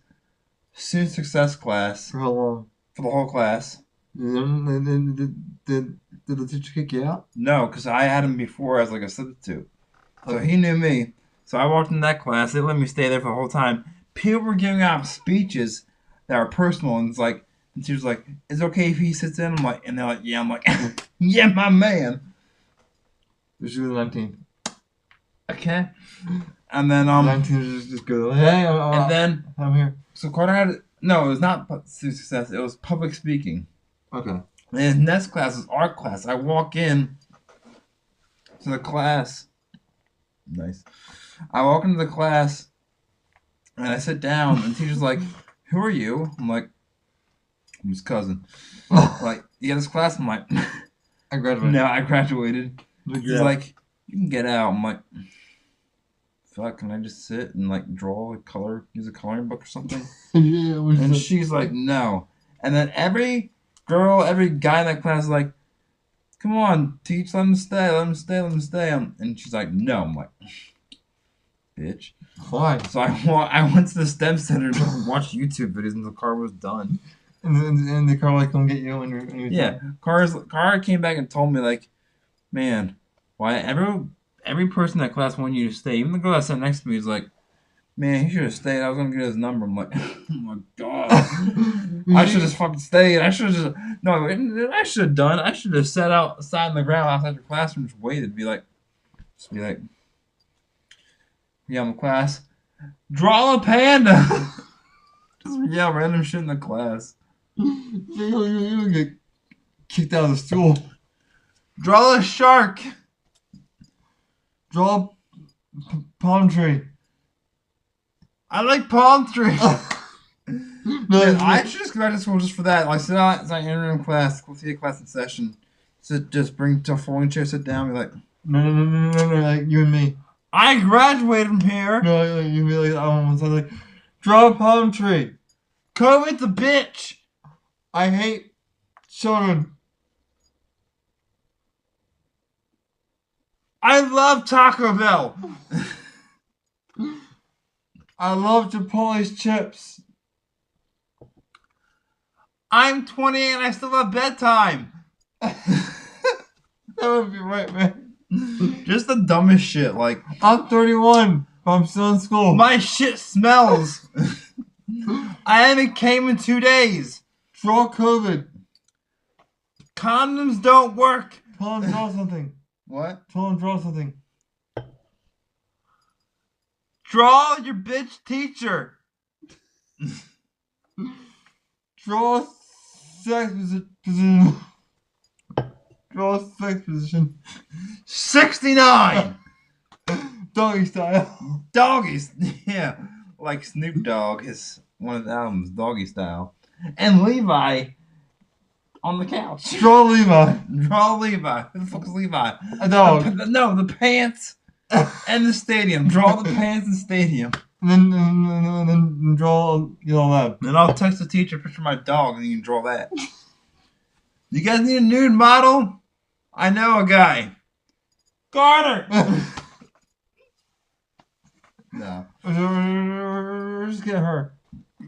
[SPEAKER 1] student success class
[SPEAKER 2] For how long?
[SPEAKER 1] for the whole class.
[SPEAKER 2] Did the teacher kick you out?
[SPEAKER 1] No, because I had him before as like a substitute. So he knew me. So I walked in that class. They let me stay there for the whole time. People were giving out speeches that were personal, and it's like, and she was like, "It's okay if he sits in." I'm like, and they're like, "Yeah." I'm like, "Yeah, my man."
[SPEAKER 2] She was 19.
[SPEAKER 1] Okay. And then
[SPEAKER 2] 19 just go. Hey,
[SPEAKER 1] and then
[SPEAKER 2] I'm here.
[SPEAKER 1] so Carter had no, it was not student success. It was public speaking.
[SPEAKER 2] Okay.
[SPEAKER 1] And his next class was art class. I walk in to the class. Nice. I walk into the class and I sit down and the teacher's like, "Who are you?" I'm like, "I'm his cousin." Like, "You got this class?" I'm like,
[SPEAKER 2] I graduated.
[SPEAKER 1] "No, I graduated." He's
[SPEAKER 2] Yeah.
[SPEAKER 1] like, "You can get out." I'm like, "Fuck, can I just sit and like draw, use a coloring book or something?"
[SPEAKER 2] Yeah.
[SPEAKER 1] And she's like, "No." And then every guy in that class is like, "Come on, teach, let him stay, let him stay, let him stay." And she's like, "No." I'm like, "Bitch."
[SPEAKER 2] Why?
[SPEAKER 1] So I went to the STEM center to watch YouTube videos until Car was done.
[SPEAKER 2] And the car like come get you when you're
[SPEAKER 1] Yeah, Car came back and told me like, "Man, why every person in that class wanted you to stay." Even the girl that sat next to me was like, "Man, he should have stayed. I was gonna get his number." I'm like, "Oh my god, I should have just fucking stayed. I should have just no. I should have done. I should have sat outside in the ground outside your classroom, just waited. Be like, yeah, I'm in class. Draw a panda." Just yell random shit in the class.
[SPEAKER 2] You get kicked out of the stool.
[SPEAKER 1] Draw a shark.
[SPEAKER 2] Draw a palm tree.
[SPEAKER 1] I like palm trees.
[SPEAKER 2] No,
[SPEAKER 1] I should just go back to school just for that. Like sit out, it's like interim class, we'll see a class in session. Sit, just bring to a folding chair, sit down, be like,
[SPEAKER 2] no, like you and me.
[SPEAKER 1] "I graduated from here."
[SPEAKER 2] No, like, you be like, I almost like, draw a palm tree.
[SPEAKER 1] COVID's a bitch.
[SPEAKER 2] I hate children.
[SPEAKER 1] I love Taco Bell.
[SPEAKER 2] I love Chipotle's chips.
[SPEAKER 1] I'm 28 and I still have bedtime.
[SPEAKER 2] That would be right, man.
[SPEAKER 1] Just the dumbest shit. Like,
[SPEAKER 2] I'm 31, but I'm still in school.
[SPEAKER 1] my shit smells. I haven't came in 2 days.
[SPEAKER 2] Draw COVID.
[SPEAKER 1] Condoms don't work.
[SPEAKER 2] Tell him draw something.
[SPEAKER 1] What?
[SPEAKER 2] Tell him draw something.
[SPEAKER 1] Draw your bitch teacher.
[SPEAKER 2] Draw sex position. Draw sex position.
[SPEAKER 1] 69.
[SPEAKER 2] Doggy style.
[SPEAKER 1] Doggies. Yeah. like Snoop Dogg, his one of the albums, Doggy Style, and Levi on the couch.
[SPEAKER 2] Draw Levi.
[SPEAKER 1] Draw Levi. Who the fuck is Levi?
[SPEAKER 2] A dog.
[SPEAKER 1] No, the pants and the stadium. Draw the pants and stadium.
[SPEAKER 2] And then draw that.
[SPEAKER 1] And I'll text the teacher a picture of my dog, and you can draw that. You guys need a nude model? I know a guy. Carter. No.
[SPEAKER 2] Just get her.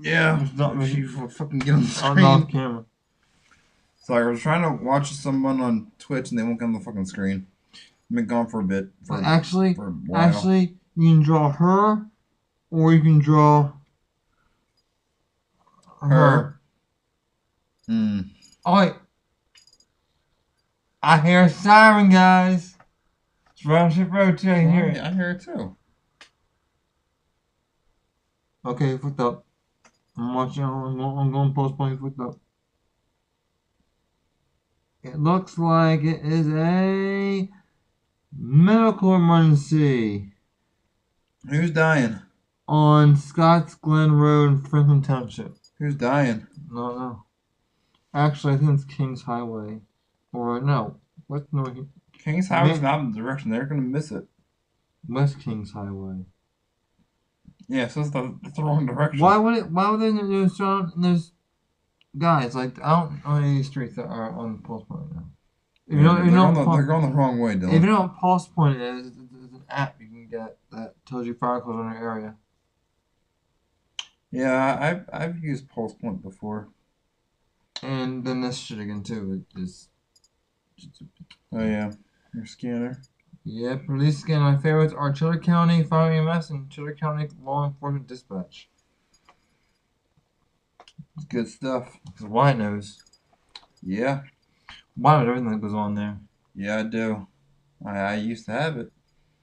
[SPEAKER 1] Yeah. She fucking get on the screen.
[SPEAKER 2] Off camera.
[SPEAKER 1] Sorry, I was trying to watch someone on Twitch and they won't get on the fucking screen. I've been gone for a bit. For a while.
[SPEAKER 2] You can draw her, or you can draw her. Alright. I hear a siren, guys. It's Roundship Road too. I hear it.
[SPEAKER 1] I hear it too.
[SPEAKER 2] Okay, flipped up. I'm watching. I'm going to postpone. Flipped up. It looks like it is a medical emergency
[SPEAKER 1] Who's dying?
[SPEAKER 2] on Scotts Glen Road in Franklin Township.
[SPEAKER 1] Who's dying?
[SPEAKER 2] No. Actually, I think it's Kings Highway. Or no. What's North?
[SPEAKER 1] Kings Highway's not in the direction. They're gonna miss it.
[SPEAKER 2] West Kings Highway.
[SPEAKER 1] Yeah, so it's the wrong direction.
[SPEAKER 2] Why would they do those guys? Like, I don't know any streets that are on the pulse point now.
[SPEAKER 1] They're going the wrong way, Dylan.
[SPEAKER 2] If you know what pulse point is, there's an app you can get that tells you fire calls in your area.
[SPEAKER 1] Yeah, I've used Pulse Point before.
[SPEAKER 2] And then this shit again too.
[SPEAKER 1] Oh yeah, your scanner.
[SPEAKER 2] Yeah, police scan. My favorites are Chiller County Fire EMS and Chiller County Law Enforcement Dispatch.
[SPEAKER 1] It's good stuff.
[SPEAKER 2] Because Wyatt knows.
[SPEAKER 1] Yeah.
[SPEAKER 2] Wyatt knows everything that goes on there.
[SPEAKER 1] Yeah, I do. I used to have it.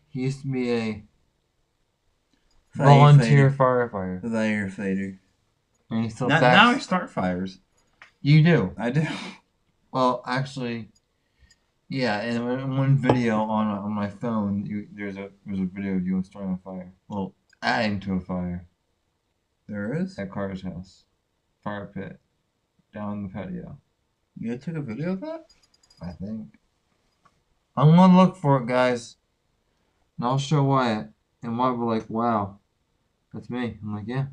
[SPEAKER 2] He used to be a volunteer firefighter.
[SPEAKER 1] Firefighter.
[SPEAKER 2] And he still
[SPEAKER 1] now I start fires.
[SPEAKER 2] You do?
[SPEAKER 1] I do.
[SPEAKER 2] Well, actually, yeah. And in one video on my phone, there's a video of you starting a fire. Well, adding to a fire.
[SPEAKER 1] There is?
[SPEAKER 2] At Carter's house. Fire pit. Down the patio.
[SPEAKER 1] You took a video of that?
[SPEAKER 2] I think. I'm gonna look for it, guys. And I'll show Wyatt. And Wyatt will be like, wow, that's me. I'm like, yeah.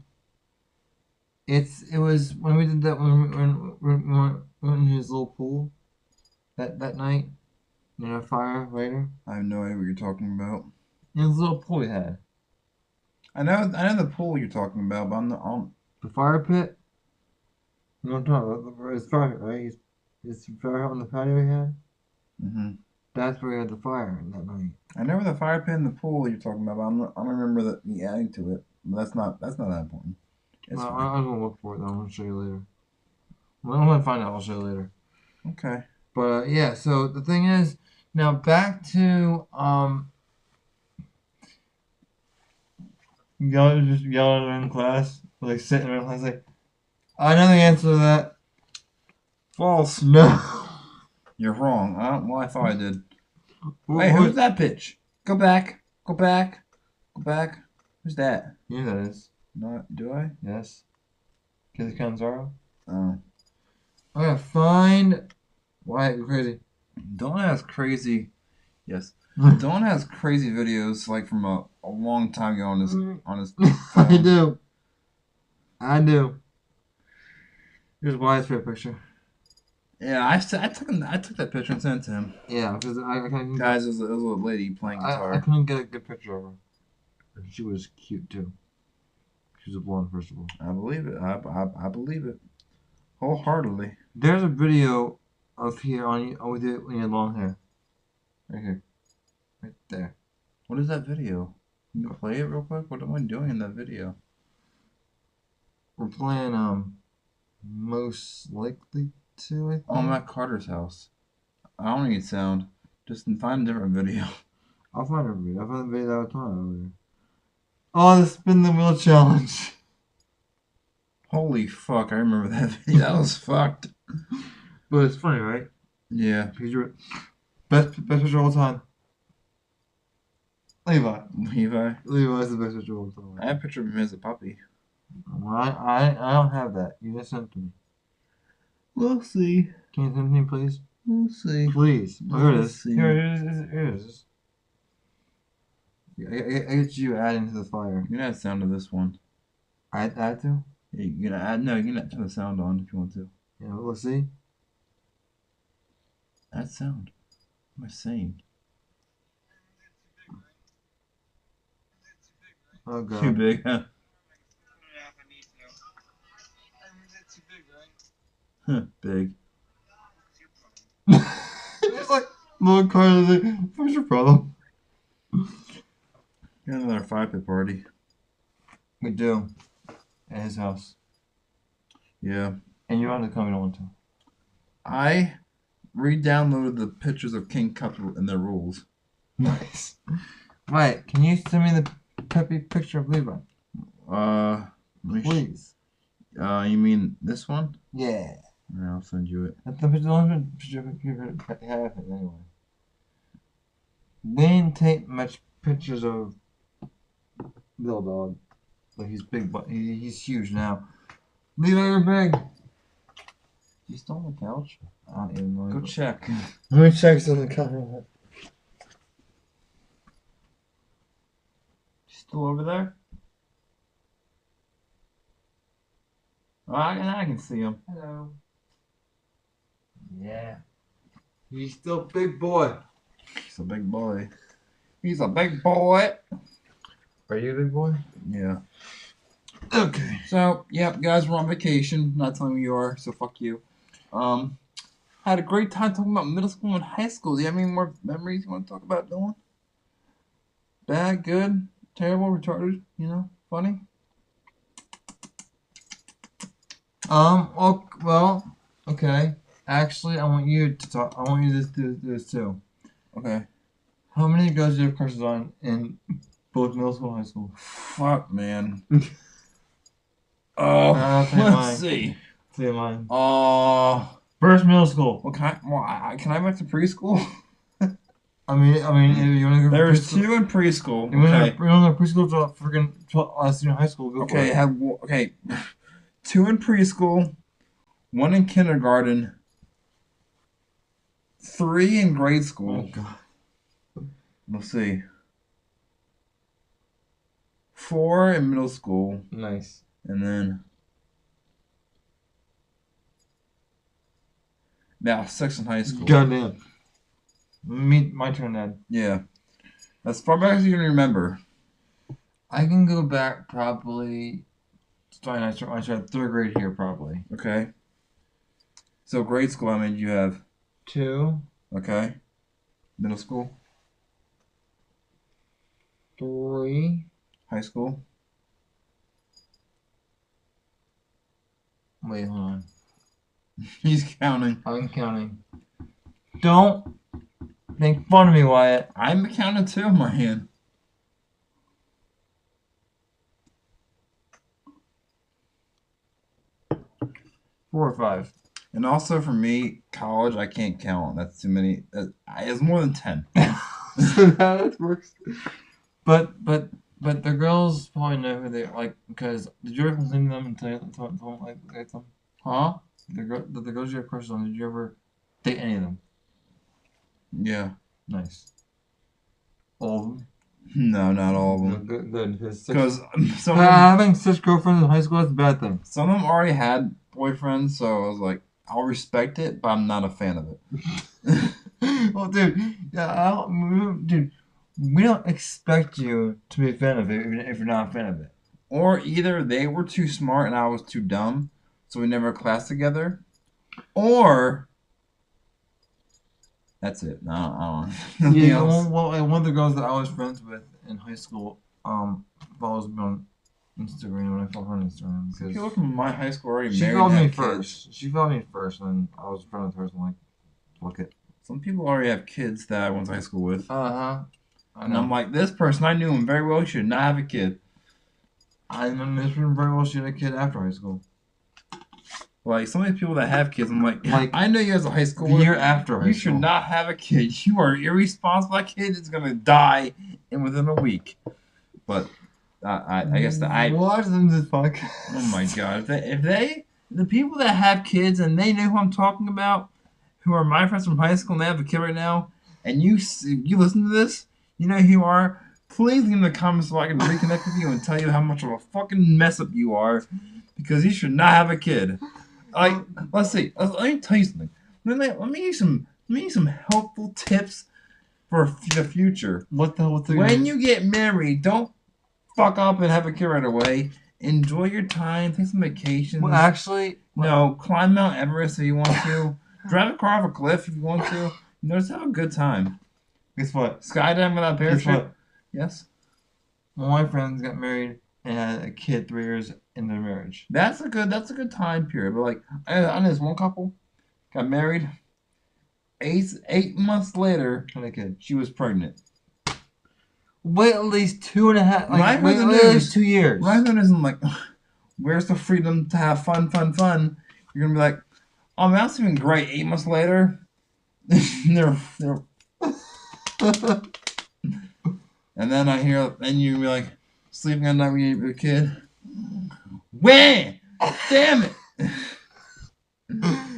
[SPEAKER 2] It was when we did that when we went in his little pool that night. You know, fire later.
[SPEAKER 1] I have no idea what you're talking about.
[SPEAKER 2] His little pool he had.
[SPEAKER 1] I know the pool you're talking about, but I'm not.
[SPEAKER 2] The fire pit. You know what I'm talking about? His fire pit, right? His fire on the patio he had.
[SPEAKER 1] Mhm.
[SPEAKER 2] That's where he had the fire that night.
[SPEAKER 1] I know the fire pit and the pool you're talking about, but I don't remember me adding to it. But that's not that important.
[SPEAKER 2] I'm gonna look for it though. I'm gonna show you later. Well, I'm gonna find out. I'll show you later.
[SPEAKER 1] Okay.
[SPEAKER 2] But yeah, so the thing is, now back to y'all just yelling in class, like sitting in class, like I know the answer to that.
[SPEAKER 1] False.
[SPEAKER 2] No.
[SPEAKER 1] You're wrong. Well, I thought I did.
[SPEAKER 2] Hey,
[SPEAKER 1] Hey, who's that bitch? Go back. Go back. Go back. Who's that?
[SPEAKER 2] You know that is.
[SPEAKER 1] Not. Do I?
[SPEAKER 2] Yes. Kizzy Kanzaro.
[SPEAKER 1] Oh.
[SPEAKER 2] I gotta find. Why you're crazy?
[SPEAKER 1] Dawn has crazy. Yes. Dawn has crazy videos like from a long time ago on his
[SPEAKER 2] I do. Here's Wyatt's favorite picture.
[SPEAKER 1] Yeah, I took that picture and sent it to him.
[SPEAKER 2] Yeah, because I couldn't.
[SPEAKER 1] Guys, it was a lady playing guitar.
[SPEAKER 2] I couldn't get a good picture of her. She was cute too. She was a blonde, first of all.
[SPEAKER 1] I believe it. I believe it wholeheartedly.
[SPEAKER 2] There's a video of here on you with it when you had long hair. Right here. Right there.
[SPEAKER 1] What is that video? Can you play it real quick? What am I doing in that video?
[SPEAKER 2] We're playing Most Likely To, I think.
[SPEAKER 1] Oh, I'm at Carter's house. I don't need sound. Just find a different video.
[SPEAKER 2] I'll find a video. I'll find the video that I was talking about earlier. Oh, the spin the wheel challenge.
[SPEAKER 1] Holy fuck, I remember that video. That was fucked.
[SPEAKER 2] But it's funny, right?
[SPEAKER 1] Yeah.
[SPEAKER 2] Because you're best picture of all time. Levi.
[SPEAKER 1] Levi.
[SPEAKER 2] Levi's the best picture of all time.
[SPEAKER 1] I have a picture of him as a puppy.
[SPEAKER 2] Well, I don't have that. You just sent it to me.
[SPEAKER 1] We'll see.
[SPEAKER 2] Can you send it to me, please?
[SPEAKER 1] We'll see.
[SPEAKER 2] Please. Oh, here it
[SPEAKER 1] We'll
[SPEAKER 2] is.
[SPEAKER 1] see.
[SPEAKER 2] Here it is. I get you adding to the fire.
[SPEAKER 1] You can add sound to this one.
[SPEAKER 2] Add to?
[SPEAKER 1] Yeah, you can add. No, you can turn the sound on if you want to.
[SPEAKER 2] Yeah, we'll see.
[SPEAKER 1] Add sound. What am I saying?
[SPEAKER 2] Oh god.
[SPEAKER 1] Too big, huh? Big.
[SPEAKER 2] It's like little Carlos like, what's your problem?
[SPEAKER 1] You got another 5-pit party.
[SPEAKER 2] We do. At his house.
[SPEAKER 1] Yeah.
[SPEAKER 2] And you don't have to come, you don't want to.
[SPEAKER 1] I re-downloaded the pictures of King Cup and their rules.
[SPEAKER 2] Nice. Right, can you send me the peppy picture of Levi?
[SPEAKER 1] Let me
[SPEAKER 2] Please.
[SPEAKER 1] You mean this one?
[SPEAKER 2] Yeah.
[SPEAKER 1] Alright, I'll send you it.
[SPEAKER 2] That's the only picture of have it anyway. We didn't take much pictures of Little Dog. But he's big, but he's huge now. Levi, you're big.
[SPEAKER 1] You still on the couch?
[SPEAKER 2] I don't even know.
[SPEAKER 1] Go check.
[SPEAKER 2] Let me check on the camera.
[SPEAKER 1] Still over there? Oh, I can see him.
[SPEAKER 2] Hello. Yeah. He's still a big boy.
[SPEAKER 1] He's a big boy. He's a big boy.
[SPEAKER 2] Are you a big boy?
[SPEAKER 1] Yeah.
[SPEAKER 2] Okay.
[SPEAKER 1] So, yep, guys, we're on vacation. Not telling you you are, so fuck you. Had a great time talking about middle school and high school. Do you have any more memories you want to talk about, Dylan? Bad, good, terrible, retarded, funny?
[SPEAKER 2] Well, okay. Actually, I want you to talk. I want you to do this too.
[SPEAKER 1] Okay.
[SPEAKER 2] How many girls do you have crushes on in both middle school and high school?
[SPEAKER 1] Fuck, man.
[SPEAKER 2] I'll tell you
[SPEAKER 1] Let's
[SPEAKER 2] mine.
[SPEAKER 1] see.
[SPEAKER 2] Say mine. First middle school.
[SPEAKER 1] Well, can I back to preschool?
[SPEAKER 2] I mean, if you want to go.
[SPEAKER 1] There was 2 in preschool.
[SPEAKER 2] You want
[SPEAKER 1] Okay.
[SPEAKER 2] to go preschool to freaking senior high school? Go
[SPEAKER 1] Okay,
[SPEAKER 2] for it.
[SPEAKER 1] 2 in preschool, 1 in kindergarten, 3 in grade school.
[SPEAKER 2] Oh god.
[SPEAKER 1] Let's see. 4 in middle school,
[SPEAKER 2] Nice.
[SPEAKER 1] and then now 6 in high school.
[SPEAKER 2] Goddamn. My turn, Dad.
[SPEAKER 1] Yeah, as far back as you can remember.
[SPEAKER 2] I can go back probably. I started 3rd grade here probably.
[SPEAKER 1] Okay. So grade school, how many did you have?
[SPEAKER 2] 2,
[SPEAKER 1] Okay. Middle school,
[SPEAKER 2] 3.
[SPEAKER 1] high school.
[SPEAKER 2] Wait, hold on.
[SPEAKER 1] He's counting.
[SPEAKER 2] I'm counting. Don't make fun of me, Wyatt.
[SPEAKER 1] I'm counting too, man.
[SPEAKER 2] Four or 5.
[SPEAKER 1] And also for me, college, I can't count. That's too many. It's more than 10.
[SPEAKER 2] So that works. But the girls probably know who they like because did you ever complain to them and tell them like them?
[SPEAKER 1] Huh?
[SPEAKER 2] The girls you have crushes on, did you ever date any of them?
[SPEAKER 1] Yeah.
[SPEAKER 2] Nice. All of them?
[SPEAKER 1] No, not all of them.
[SPEAKER 2] Good.
[SPEAKER 1] Because some
[SPEAKER 2] Having such girlfriends in high school is a bad thing.
[SPEAKER 1] of them already had boyfriends, so I was like, I'll respect it, but I'm not a fan of it.
[SPEAKER 2] Well, dude, dude, we don't expect you to be a fan of it if you're not a fan of it.
[SPEAKER 1] Or either they were too smart and I was too dumb, so we never classed together, or that's it. No, I don't know.
[SPEAKER 2] Yeah, one of the girls that I was friends with in high school, follows me on Instagram, and I follow her on Instagram because
[SPEAKER 1] People from my high school already
[SPEAKER 2] she
[SPEAKER 1] married
[SPEAKER 2] followed
[SPEAKER 1] and
[SPEAKER 2] me
[SPEAKER 1] have kids.
[SPEAKER 2] first. She followed me first, and I was friends with her. So I'm like, fuck it.
[SPEAKER 1] Some people already have kids that I went to high school with.
[SPEAKER 2] I
[SPEAKER 1] And
[SPEAKER 2] know.
[SPEAKER 1] I'm like, this person, I knew him very well, he should not have a kid.
[SPEAKER 2] I know this one very well. She had a kid after high school.
[SPEAKER 1] Like, some of these people that have kids, I'm like,
[SPEAKER 2] Like,
[SPEAKER 1] I know you as a high school.
[SPEAKER 2] The year after high
[SPEAKER 1] You
[SPEAKER 2] school.
[SPEAKER 1] should not have a kid. You are irresponsible. That kid is going to die and within a week. But I guess
[SPEAKER 2] watch them this podcast.
[SPEAKER 1] Oh my god! The people that have kids and they know who I'm talking about, who are my friends from high school and they have a kid right now, and you listen to this, you know who you are. Please leave in the comments so I can reconnect with you and tell you how much of a fucking mess up you are, because you should not have a kid. Like, let's see. Let me tell you something. Let me give you some helpful tips for the future.
[SPEAKER 2] What the hell?
[SPEAKER 1] When you get married, don't fuck up and have a kid right away. Enjoy your time. Take some vacations.
[SPEAKER 2] Well, actually,
[SPEAKER 1] no. Climb Mount Everest if you want to. Drive a car off a cliff if you want to. Just have a good time.
[SPEAKER 2] Guess what?
[SPEAKER 1] Skydiving without parachute.
[SPEAKER 2] Guess what?
[SPEAKER 1] Yes.
[SPEAKER 2] One of my friends got married and had a kid 3 years into their marriage.
[SPEAKER 1] That's a good time period. But like, I know this one couple got married. 8 months later,
[SPEAKER 2] Had a kid.
[SPEAKER 1] she was pregnant.
[SPEAKER 2] Wait at least 2.5. Like,
[SPEAKER 1] Wait
[SPEAKER 2] at least 2 years.
[SPEAKER 1] Ryan isn't like, where's the freedom to have fun? You're gonna be like, oh man, that's even great. 8 months later, they're and then I hear, and you be like, sleeping at night when you have a kid. When? Damn it!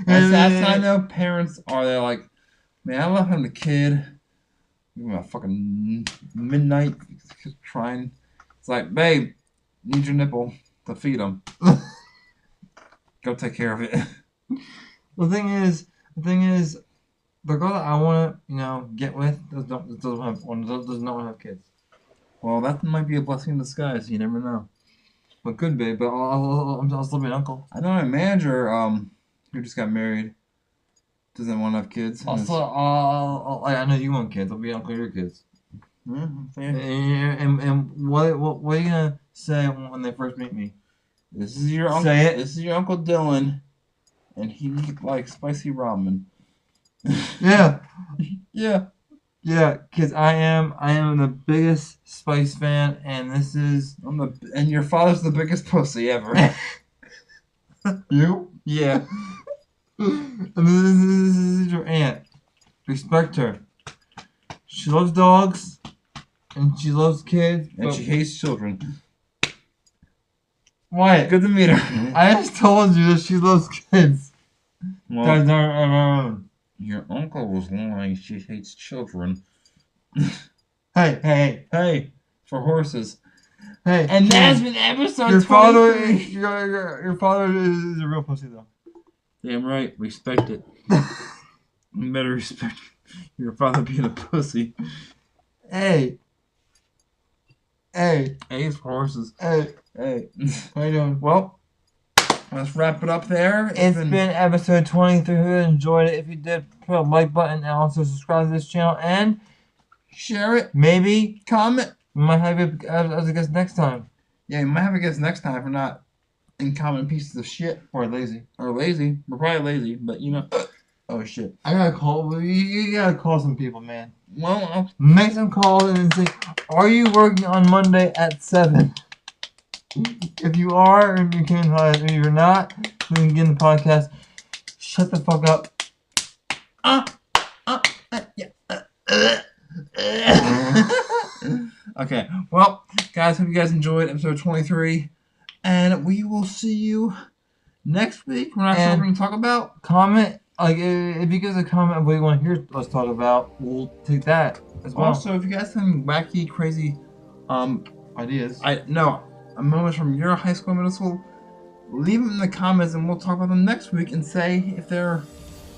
[SPEAKER 1] That's how I know parents are. They're like, man, I love having a kid. Give him a fucking midnight trying. It's like, babe, need your nipple to feed him. Go take care of it.
[SPEAKER 2] The thing is, the girl that I want to, get with does not want to have kids.
[SPEAKER 1] Well, that might be a blessing in disguise. You never know.
[SPEAKER 2] But could be. But I'll still be an uncle.
[SPEAKER 1] I know my manager, who just got married, doesn't want to have kids.
[SPEAKER 2] I know you want kids. I'll be an uncle to your kids.
[SPEAKER 1] Yeah.
[SPEAKER 2] And what are you gonna say when they first meet me?
[SPEAKER 1] This is your uncle.
[SPEAKER 2] Say it.
[SPEAKER 1] This is your Uncle Dylan, and he likes spicy ramen.
[SPEAKER 2] Yeah.
[SPEAKER 1] Yeah.
[SPEAKER 2] Yeah, because I am the biggest Spice fan, and this is
[SPEAKER 1] and your father's the biggest pussy ever.
[SPEAKER 2] You?
[SPEAKER 1] Yeah.
[SPEAKER 2] And this is your aunt. Respect her. She loves dogs, and she loves kids,
[SPEAKER 1] And she hates children.
[SPEAKER 2] What?
[SPEAKER 1] Good to meet her.
[SPEAKER 2] I just told you that she loves kids.
[SPEAKER 1] Well,
[SPEAKER 2] Guys aren't around.
[SPEAKER 1] your uncle was lying. She hates children.
[SPEAKER 2] Hey.
[SPEAKER 1] For horses.
[SPEAKER 2] Hey.
[SPEAKER 1] And
[SPEAKER 2] kid,
[SPEAKER 1] that's been episode
[SPEAKER 2] your father.
[SPEAKER 1] 23.
[SPEAKER 2] Your father is a real pussy though.
[SPEAKER 1] Damn right. Respect it. You better respect your father being a pussy.
[SPEAKER 2] Hey.
[SPEAKER 1] A is for horses.
[SPEAKER 2] Hey. How you doing?
[SPEAKER 1] Well, let's wrap it up there.
[SPEAKER 2] It's been episode 23. Who enjoyed it? If you did, put a like button and also subscribe to this channel. And
[SPEAKER 1] share it.
[SPEAKER 2] maybe
[SPEAKER 1] Comment.
[SPEAKER 2] we might have you as a guest next time.
[SPEAKER 1] Yeah, we might have a guest next time if we're not incompetent pieces of shit.
[SPEAKER 2] Or lazy.
[SPEAKER 1] Or lazy. We're probably lazy, but oh shit.
[SPEAKER 2] I gotta call. You gotta call some people, man.
[SPEAKER 1] Well,
[SPEAKER 2] Make some calls and say, are you working on Monday at 7? If you are, and you can, if you're not, then get in the podcast. Shut the fuck up.
[SPEAKER 1] Okay, well, guys, hope you guys enjoyed episode 23, and we will see you next week. We're not sure what we're going to talk about.
[SPEAKER 2] Comment, if you guys a comment of what you want to hear us talk about, we'll take that as well.
[SPEAKER 1] Also, if you guys have any wacky, crazy,
[SPEAKER 2] ideas.
[SPEAKER 1] moments from your high school, middle school, leave them in the comments, and we'll talk about them next week and say if they're.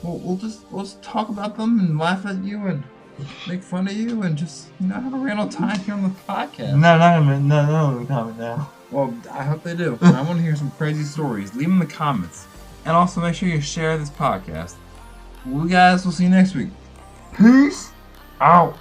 [SPEAKER 1] We'll just talk about them and laugh at you and make fun of you and just have a random time here on the podcast.
[SPEAKER 2] No, comment now.
[SPEAKER 1] Well, I hope they do. I want to hear some crazy stories. Leave them in the comments, and also make sure you share this podcast. We guys will see you next week.
[SPEAKER 2] Peace out.